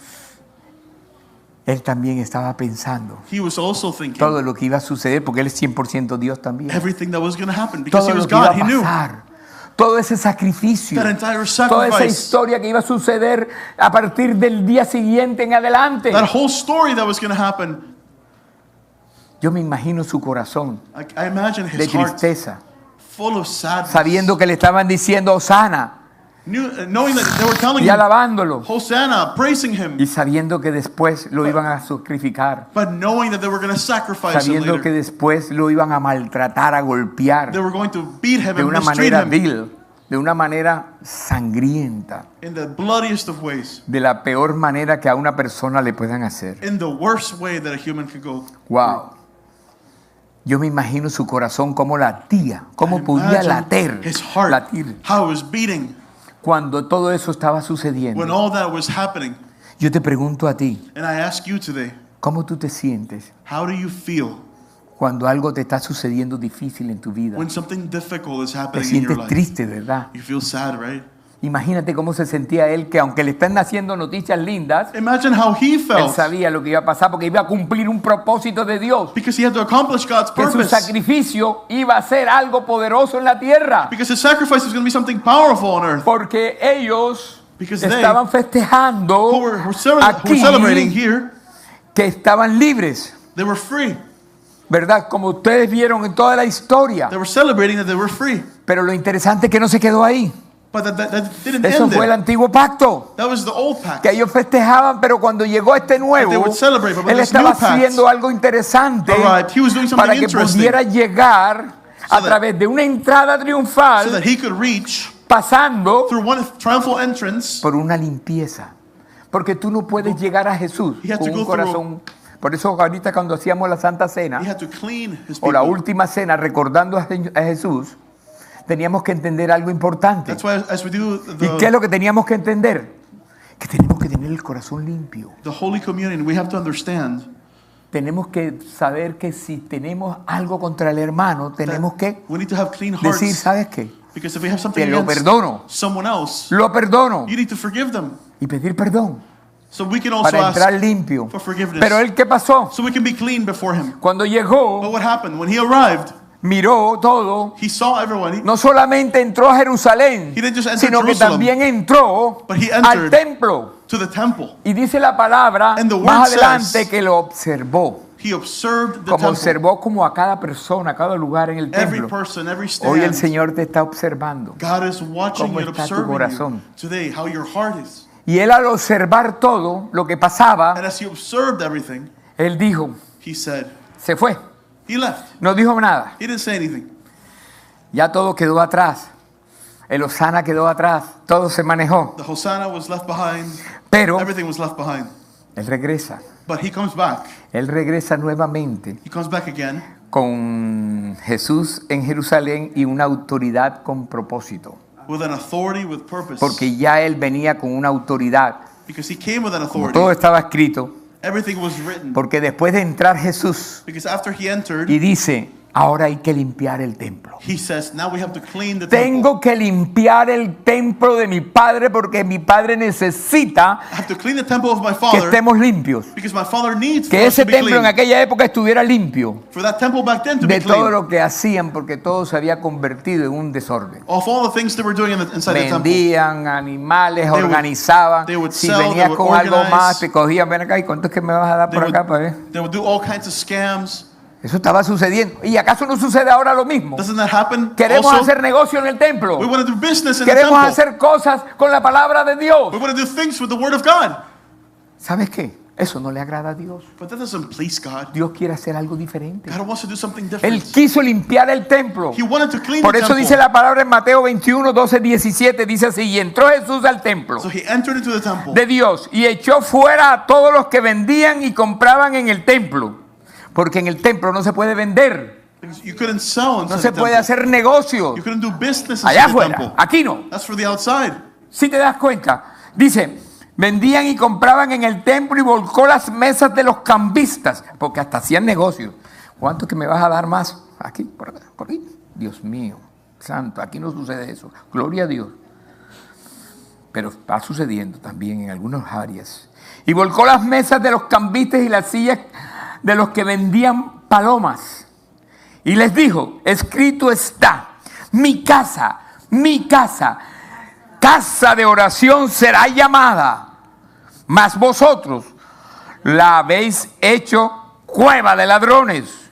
Él también estaba pensando He was also thinking todo lo que iba a suceder, porque él es 100% Dios también. everything that was going to happen because Todo he lo was que iba God. He a knew pasar. Todo ese sacrificio, that entire toda esa sacrifice, historia que iba a suceder a partir del día siguiente en adelante. that whole story that was going to happen. Yo me imagino su corazón I imagine de his heart tristeza, full of sadness, sabiendo que le estaban diciendo Hosana knowing that they were telling y him, alabándolo, Hosanna, praising him, y sabiendo que después lo iban a sacrificar, but knowing that they were going to sacrifice him sabiendo que later. después lo iban a maltratar, a golpear They were going to beat him de and una mistreat manera him vil, de una manera sangrienta, in the bloodiest of ways, de la peor manera que a una persona le puedan hacer. in the worst way that a human could go. Wow. Yo me imagino su corazón como latía, cómo podía Imagine his heart, latir how it was beating cuando todo eso estaba when sucediendo. all that was happening. Yo te pregunto a ti, And I ask you today, ¿cómo tú te sientes how do you feel cuando algo te está sucediendo difícil en tu vida? when something difficult is Te happening in your sientes life? triste, ¿verdad? You feel sad, right? Imagínate cómo se sentía él, que aunque le están haciendo noticias lindas, Imagine how he él felt sabía lo que iba a pasar porque iba a cumplir un propósito de Dios. because he had to accomplish God's Que su purpose. sacrificio iba a ser algo poderoso en la tierra. Because his sacrifice was going to be something powerful on earth. Porque ellos Because they, estaban festejando who were aquí celebrating here, que estaban libres, they were free. ¿verdad? Como ustedes vieron en toda la historia. They were celebrating that they were free. Pero lo interesante es que no se quedó ahí. But that didn't Eso end fue el there. antiguo pacto. That was the old pact. Que ellos festejaban, pero cuando llegó este nuevo, They would celebrate, but when él this estaba new pact haciendo algo interesante arrived, he was doing something para que interesting pudiera llegar a través de una entrada so triunfal, that he could reach pasando through one triumphal entrance. por una limpieza. Porque tú no puedes llegar a Jesús He had con to un go through- corazón. Por eso ahorita cuando hacíamos la Santa He Cena had to clean his o la people. última cena recordando a Jesús, teníamos que entender algo importante. That's why as we do ¿Y qué es lo que teníamos que entender? Que tenemos que tener el corazón limpio. the Holy Communion, we have to understand Tenemos que saber que si tenemos algo contra el hermano, tenemos que we need to have clean hearts. decir, ¿sabes qué? Because if we have something Te lo against perdono. someone else, Lo perdono. you need to forgive them. Y pedir perdón So we can also para ask entrar limpio. for forgiveness. Pero él, ¿qué pasó? So we can be clean before him. Cuando But llegó, what happened? When he arrived, miró todo. he saw everyone. No solamente entró a Jerusalén, He didn't just enter sino que Jerusalem, también entró but he al entered templo. to the temple. Y dice la palabra And the word más adelante says- que lo observó. He observed the Como temple. observó como a cada persona, a cada lugar en el Every templo. person, every Hoy el stand. Señor te está observando. God is watching ¿Cómo and está tu observing corazón? you today, how your heart is. Y él al observar todo lo que pasaba, And as he observed everything, él dijo, he said, se fue. he left. No dijo nada. He didn't say anything. Ya todo quedó atrás. El Hosana quedó atrás. Todo se manejó. The Hosanna was left behind. Pero Everything was left behind. él regresa. But he comes back. Él regresa nuevamente He comes back again con Jesús en Jerusalén y una autoridad con propósito. with an authority, with purpose. Porque ya él venía con una autoridad. Because he came with an Como authority. todo estaba escrito. Everything was written. Porque después de entrar Jesús Because after he entered y dice, ahora hay que limpiar el templo. He says, now we have to clean the temple. Tengo que limpiar el templo de mi padre porque mi padre necesita I have to clean the temple of my que father estemos limpios. because my father needs Que for us ese to be templo en clean. aquella época estuviera limpio For that temple back then to be de todo clean. lo que hacían porque todo se había convertido en un desorden. Of all the things they were doing inside the temple. Vendían animales, would- organizaban. they would Si sell, venías they would con algo organize. más, te cogían, ven acá, ¿y cuánto es que me vas a dar They por acá para ver? they would do all kinds of scams. Eso estaba sucediendo. ¿Y acaso no sucede ahora lo mismo? Doesn't that happen? Queremos also, hacer negocio en el templo. we want to do business in the Queremos temple. hacer cosas con la palabra de Dios. We want to do things with the word of God. ¿Sabes qué? Eso no le agrada a Dios. But that doesn't please God. Dios quiere hacer algo diferente. God wants to do something Él different. quiso limpiar el templo. He wanted to clean Por the eso temple. dice la palabra en Mateo 21, 12, 17. Dice así: y entró Jesús al templo So he entered into the temple. de Dios y echó fuera a todos los que vendían y compraban en el templo. Porque en el templo no se puede vender. Because you couldn't sell inside No se the puede temple. hacer negocios. You couldn't do business Allá inside the afuera, temple. aquí no. That's for the outside. Si te das cuenta, dice, vendían y compraban en el templo y volcó las mesas de los cambistas, porque hasta hacían negocios. ¿Cuánto que me vas a dar más? Aquí, por acá, por aquí. Dios mío, santo, aquí no sucede eso. Gloria a Dios. Pero está sucediendo también en algunas áreas. Y volcó las mesas de los cambistas y las sillas de los que vendían palomas. Y les dijo, escrito está, mi casa, casa de oración será llamada, mas vosotros la habéis hecho cueva de ladrones.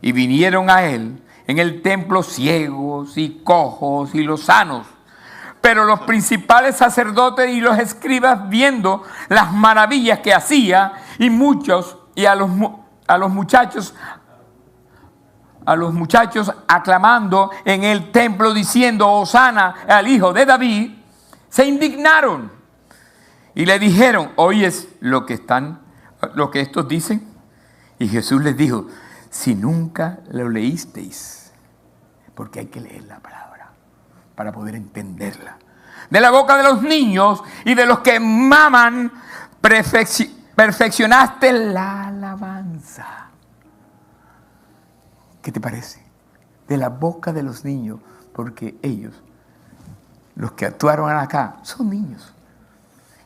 Y vinieron a él en el templo ciegos y cojos y los sanos. Pero los principales sacerdotes y los escribas, viendo las maravillas que hacía, y a los muchachos aclamando en el templo diciendo Hosana al hijo de David, se indignaron y le dijeron, ¿oyes lo que estos dicen? Y Jesús les dijo, si nunca lo leísteis, porque hay que leer la palabra para poder entenderla. De la boca de los niños y de los que maman, perfeccionaste la alabanza. ¿Qué te parece? De la boca de los niños, porque ellos, los que actuaron acá, son niños.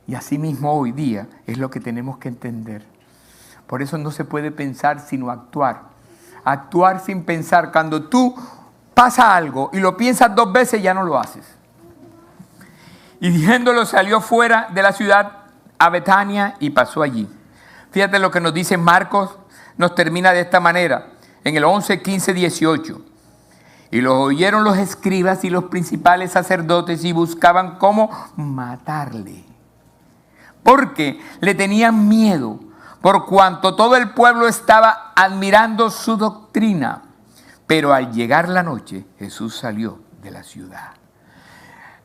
Y así mismo hoy día es lo que tenemos que entender. Por eso no se puede pensar sino actuar. Actuar sin pensar. Cuando tú pasa algo y lo piensas dos veces, ya no lo haces. Y diciéndolo salió fuera de la ciudad a Betania y pasó allí. Fíjate lo que nos dice Marcos, nos termina de esta manera. En el 11, 15, 18. Y los oyeron los escribas y los principales sacerdotes y buscaban cómo matarle. Porque le tenían miedo, por cuanto todo el pueblo estaba admirando su doctrina. Pero al llegar la noche, Jesús salió de la ciudad.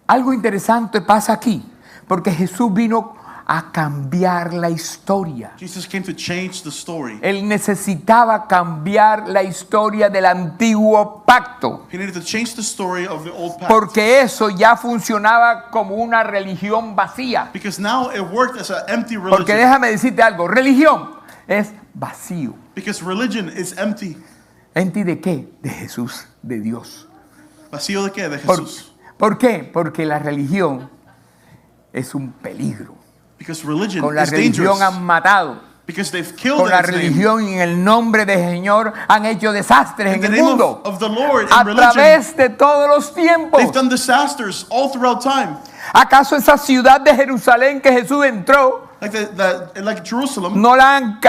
Algo interesante pasa aquí, porque Jesús vino a cambiar la historia. Jesus came to change the story. Él necesitaba cambiar la historia del antiguo pacto. He needed to change the story of the old pact. Porque eso ya funcionaba como una religión vacía. Because now it worked as an empty religion. Porque déjame decirte algo, religión es vacío. Because religion is empty. ¿Empty de qué? De Jesús, de Dios. ¿Vacío de qué? De Jesús. ¿Por qué? Porque la religión es un peligro. Because religion Con la is religión dangerous. han matado. Because they've killed Con la its name. religión y en el nombre del Señor han hecho desastres In en the el name mundo. of the Lord, in A religion, través de todos los tiempos. they've done disasters all throughout time. ¿Acaso esa ciudad de Jerusalén que Jesús entró Like Jerusalem, no la han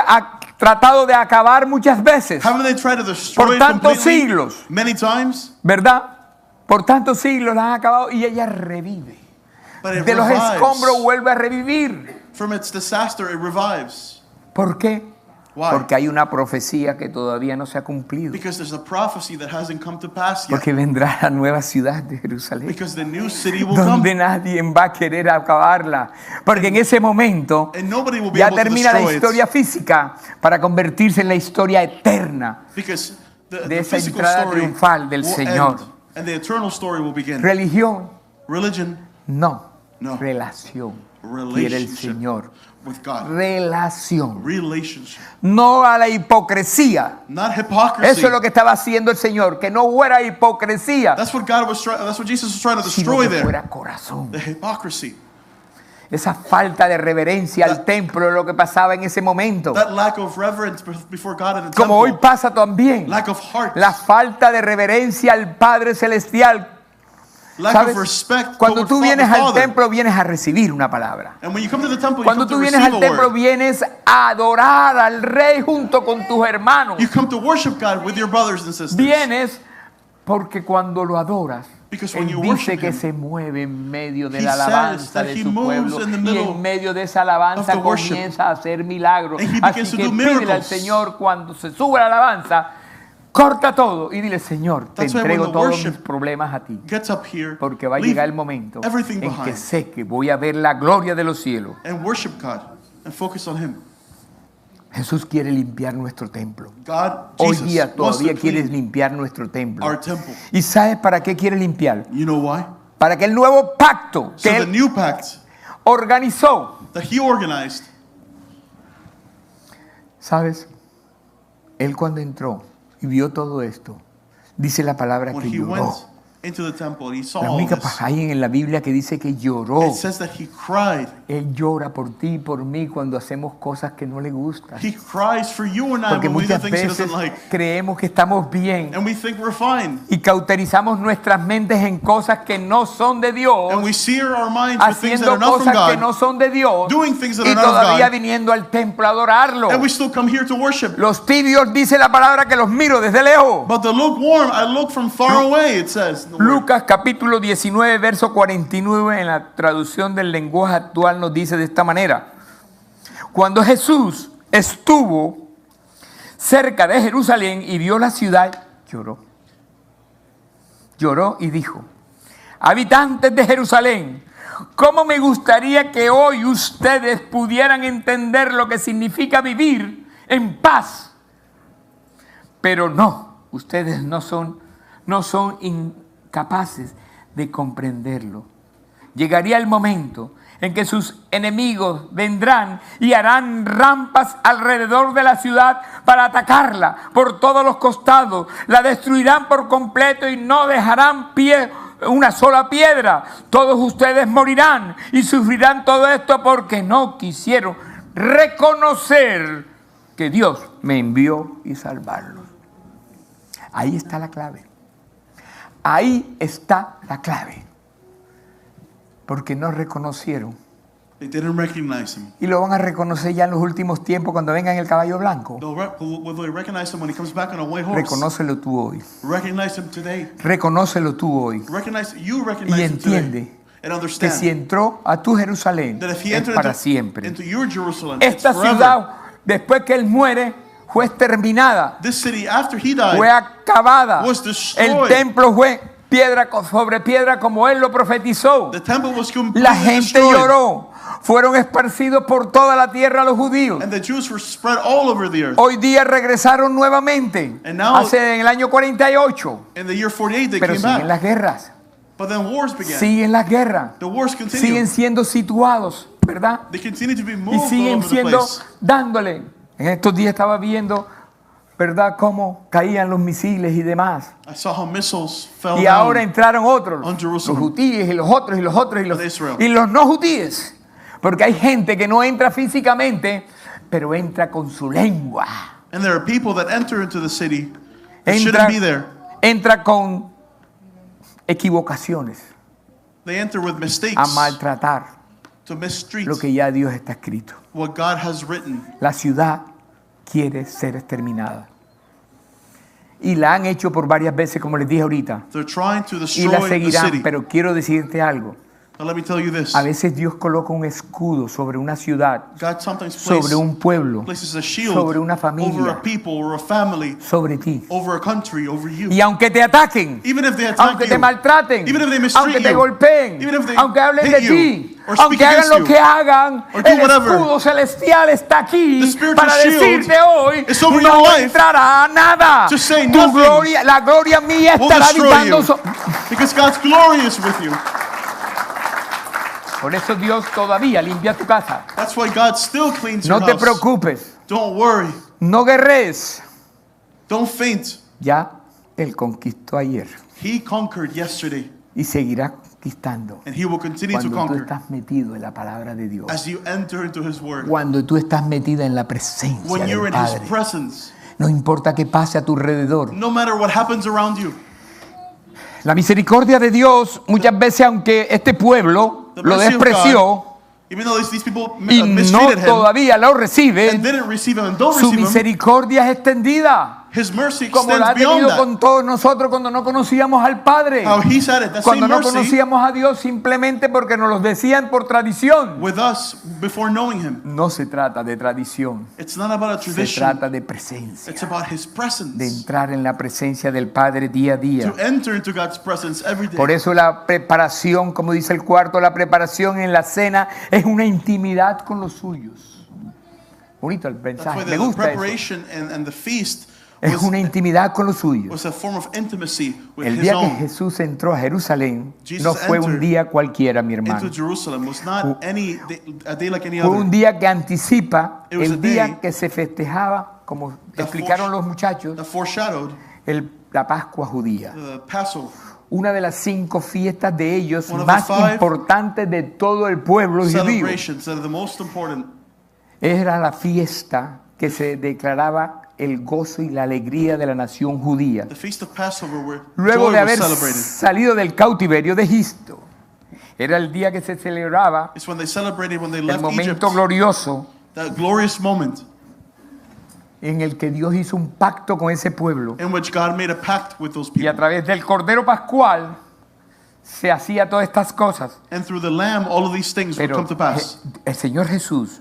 tratado de acabar muchas veces? haven't they tried to destroy Por it tantos completely? siglos. Many times. ¿Verdad? Por tantos siglos la han acabado y ella revive. But it De los revives. escombros vuelve a revivir. From its disaster, it revives. ¿Por qué? Why? Porque hay una profecía que todavía no se ha cumplido. Because there's a prophecy that hasn't come to pass yet. Porque vendrá la nueva ciudad de Jerusalén, Because the new city will donde come. nadie va a querer acabarla. Porque en ese momento And nobody will be ya able to termina la destroy historia it. física para convertirse en la historia eterna Because de the esa physical entrada story triunfal del will Señor. end, and the eternal story will begin. Religión, Religion, no. No. Relación. Quiere el Señor. With God. Relación. Relationship. No a la hipocresía. Not hypocrisy. Eso es lo que estaba haciendo el Señor, que no fuera hipocresía. That's what Jesus was trying to destroy sino que fuera there. Corazón. The hypocrisy. Esa falta de reverencia al templo es lo que pasaba en ese momento. That lack of reverence before God in the Como hoy temple. pasa también. Lack of heart. La falta de reverencia al Padre Celestial. Lack ¿Sabes? of respect. Cuando tú vienes the al Father. templo, vienes a recibir una palabra. And when you come to the temple, Cuando you tú come to vienes receive al a templo, word. vienes a adorar al Rey junto con tus hermanos. You come to worship God with your brothers and sisters. Vienes porque cuando lo adoras, Because when Él you dice worship que Him, se mueve en medio de He la says alabanza that de He su moves pueblo in the y middle en medio de esa alabanza of the worship. comienza a hacer milagros. And He Así begins to que do pídele al miracles. Señor cuando se sube la alabanza, corta todo y dile, Señor, te That's why when entrego the todos worship mis problemas a ti. Gets up here, Porque va a leave llegar el momento everything en que behind sé que voy a ver la gloria de los cielos. and worship God and focus on Him. Jesús quiere limpiar nuestro templo. God, Hoy Jesus, día wants todavía to quiere clean limpiar nuestro templo. our temple. ¿Y sabes para qué quiere limpiar? You know why? Para que el nuevo pacto So que the Él new pact organizó, that He organized, ¿sabes? Él cuando entró y vio todo esto, dice la palabra when que He went lloró. into the temple and He saw La all única this, página en la Biblia que dice que lloró. it says that He cried. Él llora por ti y por mí cuando hacemos cosas que no le gustan. He cries for you and I Porque when we do muchas things He veces doesn't like. creemos que estamos bien And we think we're fine. y cauterizamos nuestras mentes en cosas que no son de Dios, And we sear our minds with things that haciendo are not from cosas que no God, son de Dios doing things that y are not of todavía God, viniendo al templo a adorarlo. and we still come here to worship. Los tibios, dice la palabra, que los miro desde lejos. But the lukewarm, I look from far away, it says. in the word. Lucas capítulo 19, verso 49 en la traducción del lenguaje actual nos dice de esta manera. Cuando Jesús estuvo cerca de Jerusalén y vio la ciudad, lloró. Lloró y dijo, habitantes de Jerusalén, ¿cómo me gustaría que hoy ustedes pudieran entender lo que significa vivir en paz? Pero no, ustedes no son incapaces de comprenderlo. Llegaría el momento en que sus enemigos vendrán y harán rampas alrededor de la ciudad para atacarla por todos los costados. La destruirán por completo y no dejarán pie una sola piedra. Todos ustedes morirán y sufrirán todo esto porque no quisieron reconocer que Dios me envió y salvarlos. Ahí está la clave. Ahí está la clave. Porque no reconocieron. They didn't recognize Him. Y lo van a reconocer ya en los últimos tiempos cuando venga en el caballo blanco. Will they recognize Him when He comes back on a white horse? Reconócelo tú hoy. Recognize Him today. Reconócelo tú hoy. Recognize Y Him today. entiende And que understand si entró a tu Jerusalén that if He es entered para siempre. into your Jerusalem, Esta it's forever. ciudad, después que Él muere, fue exterminada. This city, after He died, Fue acabada. was destroyed. El templo fue piedra sobre piedra como Él lo profetizó. The temple was completely La gente destroyed. lloró. Fueron esparcidos por toda la tierra los judíos. And the Jews were spread all over the earth. Hoy día regresaron nuevamente. And now- Hace en el año 48. In the year 48, they Pero came siguen back. las guerras. But then wars began. Siguen las guerras. The wars continue. Siguen siendo situados, ¿verdad? They continue to be Y moved all siguen over the siendo place. dándole. En estos días estaba viendo, ¿verdad?, cómo caían los misiles y demás. I saw how missiles fell Y down ahora entraron otros, on los Jerusalem. hutíes y los otros y los otros On Israel. y los no hutíes. Porque hay gente que no entra físicamente, pero entra con su lengua. And there are people that enter into the city that Entra, shouldn't be there. entra con equivocaciones They enter with mistakes a maltratar to mistreat lo que ya Dios está escrito. what God has written. La ciudad quiere ser exterminada. Y la han hecho por varias veces, como les dije ahorita. They're trying to Y la destroy the seguirán, city. pero quiero decirte algo. Now let me tell you this. A veces Dios coloca un escudo sobre una ciudad, God sometimes sobre un pueblo, places a shield sobre una over familia, a people, over a family, sobre ti. over a country, over you. Y aunque te ataquen, Even if they attack aunque te you, maltraten, even if they mistreat aunque te you, golpeen, even if they aunque hablen hit de you, ti, or speak aunque hagan against lo you, que hagan, or do el whatever, escudo celestial está aquí the spiritual para shield decirte hoy, is over no your life entrará nada. to say Tu nothing gloria, la gloria mía will estará destroy habitando you. Because God's glory is with you. Por eso Dios todavía limpia tu casa. That's why God still cleans your No te house. preocupes. Don't worry. No guerrees. Don't faint. Ya Él conquistó ayer He conquered yesterday, y seguirá conquistando and He will continue to cuando tú conquer estás metido en la palabra de Dios. as you enter into His Word. Cuando tú estás metida en la presencia When you're del in His Padre. presence, No importa qué pase a tu alrededor. no matter what happens around you, La misericordia de Dios, muchas veces, aunque este pueblo the lo mercy of despreció God, even though these people y no mistreated Him todavía lo recibe, and didn't receive Him and don't su receive Him, misericordia es extendida. His mercy Como lo ha extends beyond tenido that. con todos nosotros cuando no conocíamos al Padre. How He said it, that Cuando same no mercy conocíamos a Dios simplemente porque nos lo decían por tradición. with us before knowing Him. No se trata de tradición, It's not about a se tradition. trata de presencia, It's about His de presence. entrar en la presencia del Padre día a día. To enter into God's presence every day. Por eso la preparación, como dice el cuarto, la preparación en la cena es una intimidad con los suyos. Bonito el That's mensaje, why me the gusta eso. preparation and the feast Es una intimidad con los suyos. was a form of intimacy with El His día que own. Jesús entró a Jerusalén Jesus no fue un entered día cualquiera, mi hermano. Into Jerusalem was not a day like any Fue un other. día que anticipa It was a el día day que se festejaba, como explicaron los muchachos, That foreshadowed la Pascua judía. the Passover. Una de las 5 fiestas de ellos One of the más 5 importantes de todo el pueblo judío. Celebrations that are the most important. Era la fiesta que se declaraba el gozo y la alegría de la nación judía. The feast of Passover where Luego joy de was haber celebrated. salido del cautiverio de Egipto, era el día que se celebraba It's when they celebrated when they el left Egypt. momento glorioso That glorious moment en el que Dios hizo un pacto con ese pueblo. in which God made a pact with those Y a people. través del Cordero Pascual se hacía todas estas cosas. And through the Lamb, all of these things would Pero come to pass. el Señor Jesús,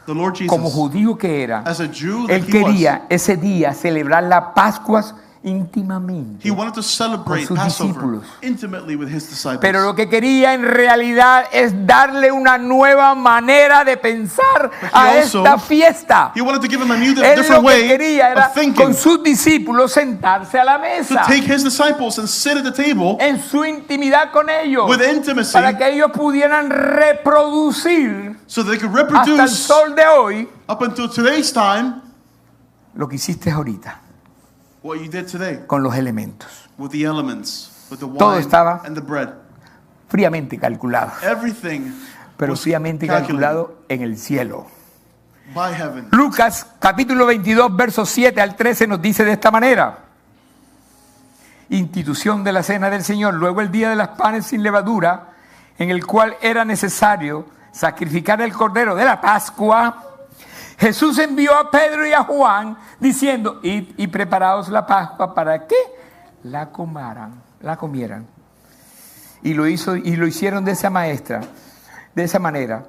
The Lord Jesus, como judío que era, as a Jew that Él He was, quería ese día celebrar las Pascuas íntimamente He wanted to celebrate con sus Passover discípulos. intimately with His disciples. Pero lo que quería en realidad es darle una nueva manera de pensar a also- esta fiesta. He wanted to give them a new, Él lo different que way quería era of thinking. con sus discípulos sentarse a la To mesa take His disciples and sit at the table en su intimidad con ellos with intimacy para que ellos pudieran reproducir so that they could hasta el reproduce sol de hoy up until today's time lo que hiciste ahorita what you did today con los elementos. with the elements, with the Todo wine estaba and the bread. Fríamente calculado, Everything pero was fríamente calculated calculado en el cielo. by heaven. Lucas capítulo 22 versos 7 al 13 nos dice de esta manera: institución de la cena del Señor, luego el día de las panes sin levadura, en el cual era necesario sacrificar el cordero de la Pascua, Jesús envió a Pedro y a Juan diciendo: id y preparaos la Pascua para que la comieran. Y lo hicieron de esa manera.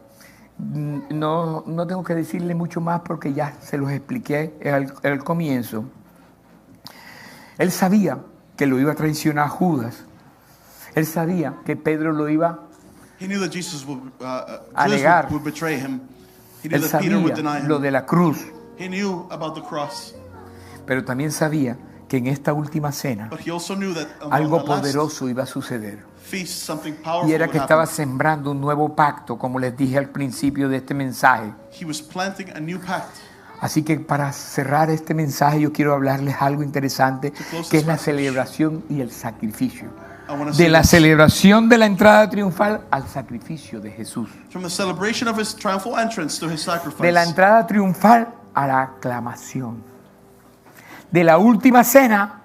No tengo que decirle mucho más porque ya se los expliqué al comienzo. Él sabía que lo iba a traicionar a Judas. Él sabía que Pedro lo iba He knew that Jesus would, a Judas negar. would betray him. He knew Él that Peter would sabía deny lo him. de la cruz, He knew about the cross. pero también sabía que en esta última cena But he also knew that on algo the last poderoso iba a suceder. feast, something powerful Y era would que estaba happen. sembrando un nuevo pacto, como les dije al principio de este mensaje. He was planting a new pact. Así que para cerrar este mensaje yo quiero hablarles algo interesante, que es la celebración y el sacrificio. I want to De say la this. celebración de la entrada triunfal al sacrificio de Jesús. From the celebration of His triumphal entrance to His sacrifice. De la entrada triunfal a la aclamación. De la última cena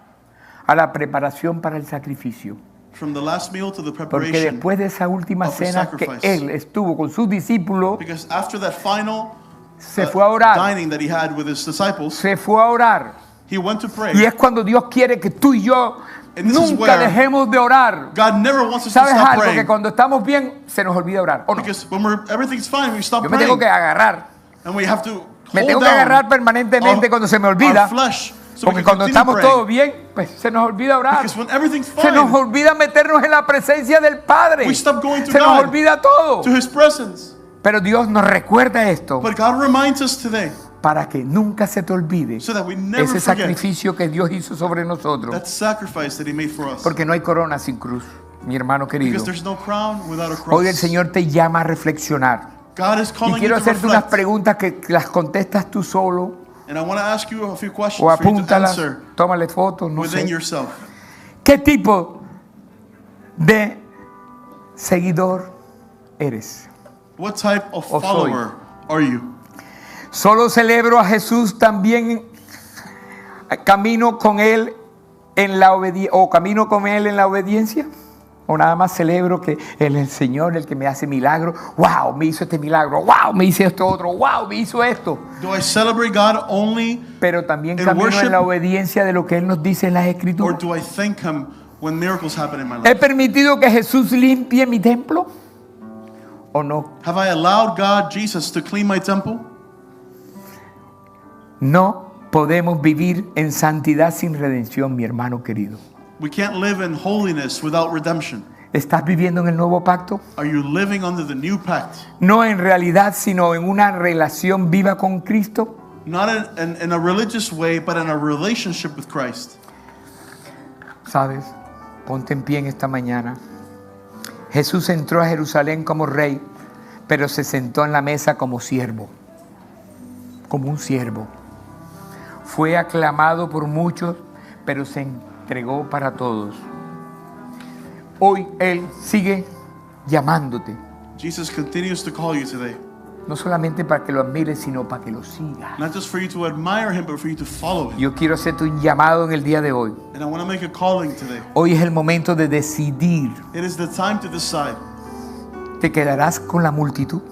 a la preparación para el sacrificio. From the last meal to the Porque preparation. después de esa última of the cena que sacrifice. Él estuvo con sus discípulos, Because after that final se fue a orar. dining that He had with His disciples, Se fue a orar. He went to pray. Y es cuando Dios quiere que tú y yo And this is nunca where dejemos de orar. God never wants us to ¿Sabes stop algo? Que praying. cuando estamos bien se nos olvida orar. ¿O no? Because when everything's fine, we stop Yo me praying. tengo que agarrar. And we have to Me hold tengo que down agarrar permanentemente cuando se me olvida. our flesh so we Porque can cuando continue estamos praying. todos bien, pues se nos olvida orar. Because when everything's Se nos fine, olvida meternos en la presencia del Padre. we stop going to Se nos God, olvida todo. to His presence. Pero Dios nos recuerda esto But God reminds us today para que nunca se te olvide so that we never ese forget sacrificio que Dios hizo sobre nosotros. that sacrifice that He made for us. Porque no hay corona sin cruz. mi hermano querido. Because there's no crown without a Hoy el cross. Señor te llama a reflexionar. God is Y calling you quiero to hacerte unas reflect. preguntas que las contestas tú solo And I want to ask you a few o questions for you to apúntalas, answer tómale fotos, no within sé. yourself. ¿Qué tipo de seguidor eres? What type of O soy. follower are you? ¿Solo celebro a Jesús también camino con Él en la obediencia? ¿O nada más celebro que Él es el Señor, el que me hace milagros? ¡Wow! Me hizo este milagro. ¡Wow! Me hizo esto otro. ¡Wow! Me hizo esto. Do I celebrate God only, Pero también in camino worship? en la obediencia de lo que Él nos dice en las Or Escrituras. do I thank Him when miracles happen in my ¿He life? permitido que Jesús limpie mi templo? ¿O no? Have I allowed God, Jesus, to clean my temple? No podemos vivir en santidad sin redención, mi hermano querido. We can't live in holiness without redemption. ¿Estás viviendo en el nuevo pacto? Are you living under the new pact? No en realidad, sino en una relación viva con Cristo. Not in a religious way, but in a relationship with Christ. ¿Sabes? Ponte en pie en esta mañana. Jesús entró a Jerusalén como rey, pero se sentó en la mesa como siervo. Como un siervo. Fue aclamado por muchos, pero se entregó para todos. Hoy Él sigue llamándote. Jesus continues to call you today. No solamente para que lo admires, sino para que lo sigas. Not just for you to admire Him, but for you to follow Him. Yo quiero hacerte un llamado en el día de hoy. And I want to make a calling today. Hoy es el momento de decidir. It is the time to decide. ¿Te quedarás con la multitud?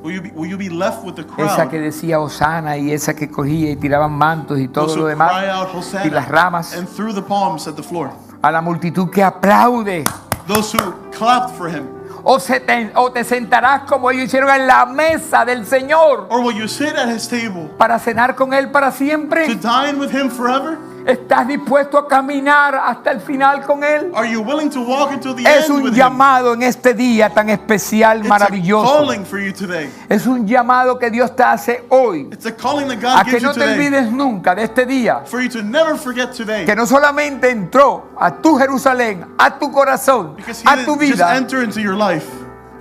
Will you be left with the Esa crowd? que decía Hosana y esa que cogía y tiraban mantos y todo Those lo who demás. cry out, Y las Hosanna, ramas. and threw the palms at the floor. A la multitud que aplaude. Those who clapped for Him. O te sentarás como ellos hicieron en la mesa del Señor. Or will you sit at His table Para cenar con Él para siempre. to dine with Him forever? ¿Estás dispuesto a caminar hasta el final con Él? Are you willing to walk until the Es end un with Him? llamado en este día tan especial, It's a maravilloso. calling for you today. Es un llamado que Dios te hace hoy. It's a calling that A God que gives no you te today. olvides nunca de este día. For you to never forget today. Que no solamente entró a tu Jerusalén, a tu corazón, Because He a tu didn't just vida, enter into your life,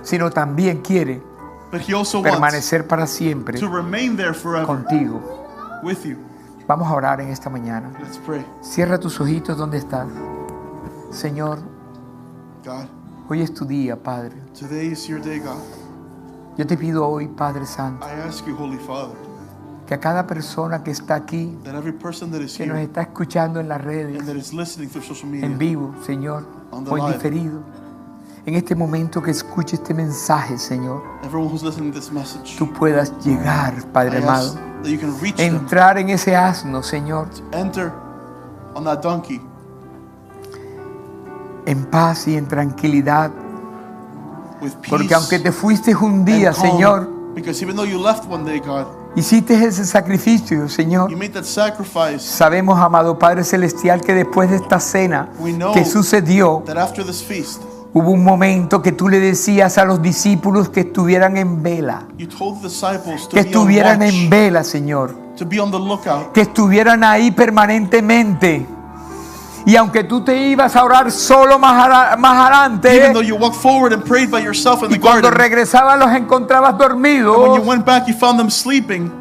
sino también quiere but He also wants permanecer para siempre to remain there forever contigo. with you. Vamos a orar en esta mañana. Let's pray. Cierra tus ojitos donde estás. Señor, God, hoy es tu día, Padre. today is your day, God. Yo te pido hoy, Padre Santo, I ask you, Holy Father, que a cada persona que está aquí, that every person that is que nos here está escuchando en las redes, and that is listening through social media, en vivo, Señor, On the o en live. diferido, en este momento que escuche este mensaje, Señor, everyone who's listening to this message, tú puedas llegar, Padre I amado, ask that you can reach them, entrar en ese asno, Señor, enter on that donkey en paz y en tranquilidad, with peace porque aunque te fuiste un día, and calm, Señor, because even though you left one day, God, hiciste ese sacrificio, Señor. you made that sacrifice. Sabemos, amado Padre Celestial, que después de esta cena We know que sucedió, that after this feast, hubo un momento que tú le decías a los discípulos que estuvieran en vela, you told the disciples to que be on estuvieran watch, en vela, Señor, to be on the lookout. que estuvieran ahí permanentemente. Y aunque tú te ibas a orar solo más adelante, Even though you walked forward and prayed by yourself in y the cuando garden, regresabas los encontrabas and when dormidos, you went back, you found them sleeping.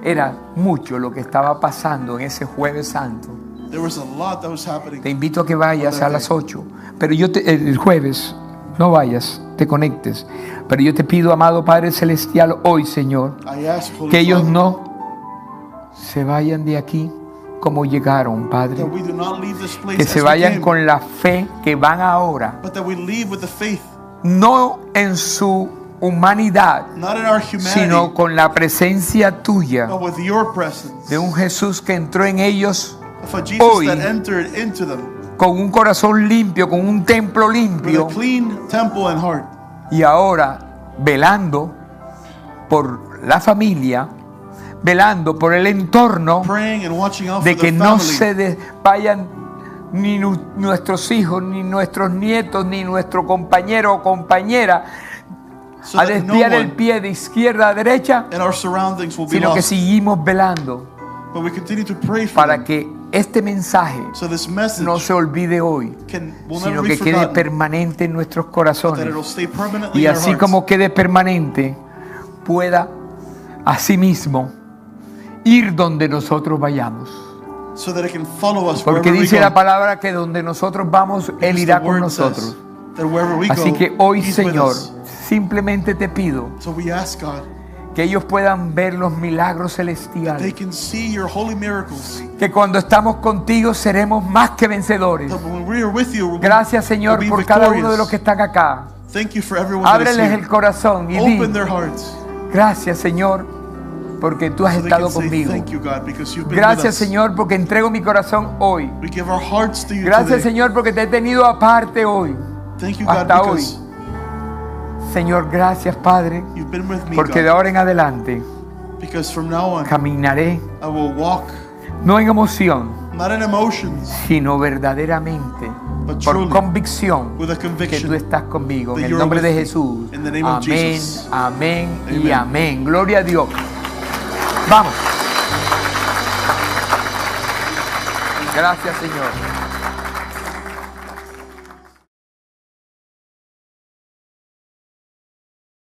era mucho lo que estaba pasando en ese Jueves Santo. There was a lot that was happening. Te invito a que vayas a las 8, pero el jueves no vayas, te conectes. Pero yo te pido, amado Padre Celestial, hoy, Señor, I ask, Holy que ellos Father, no se vayan de aquí como llegaron, Padre. that we do not leave this place Que as se we vayan came, con la fe que van ahora, but that we leave with the faith, no en su humanidad, not in our humanity, sino con la presencia tuya but with your presence, de un Jesús que entró en ellos of a Jesus hoy, that entered into them con un corazón limpio, con un templo with limpio. a clean temple and heart, Y ahora velando por la familia, velando por el entorno, praying and watching out de for que their no family, se vayan ni nuestros hijos, ni nuestros nietos, ni nuestro compañero o compañera so a that no desviar el one pie de izquierda a derecha, in our surroundings will be sino que lost. seguimos velando But we continue to pray for para them, que este mensaje So this message no se olvide hoy, will sino never be que quede forgotten, permanente en nuestros that corazones. it'll stay permanently Y in our así hearts. como quede permanente, pueda asimismo ir donde nosotros vayamos. So that it can follow us Porque wherever we dice go. la palabra que donde nosotros vamos, Él Because irá the con word nosotros. says that wherever we Así go, que hoy, He's with Señor, us. simplemente te pido So we ask God que ellos puedan ver los milagros they celestiales. can see your holy miracles. Que cuando estamos contigo seremos más que vencedores. That when we are with you, Gracias, Señor, we'll be por cada uno de los victorious. que están acá. Thank you for everyone that is Ábreles here. el corazón y di, Open their hearts. gracias, Señor, porque tú has So they estado can say, conmigo. thank you, God, because you've been with Gracias, us. Señor, porque entrego mi corazón hoy. We give our hearts to you Gracias, today. Señor, porque te he tenido aparte hoy. Thank you, God, Hasta hoy. because Señor, gracias, Padre, you've been with me, porque de God. ahora en adelante Because from now on, caminaré I will walk no en emoción, not in emotions, sino verdaderamente but por truly convicción with a que tú conviction. estás conmigo. that En el you're nombre de with me. Jesús. In the name of Amén, Jesus. amén y Amen. amén. Gloria a Dios. Vamos. Gracias, Señor.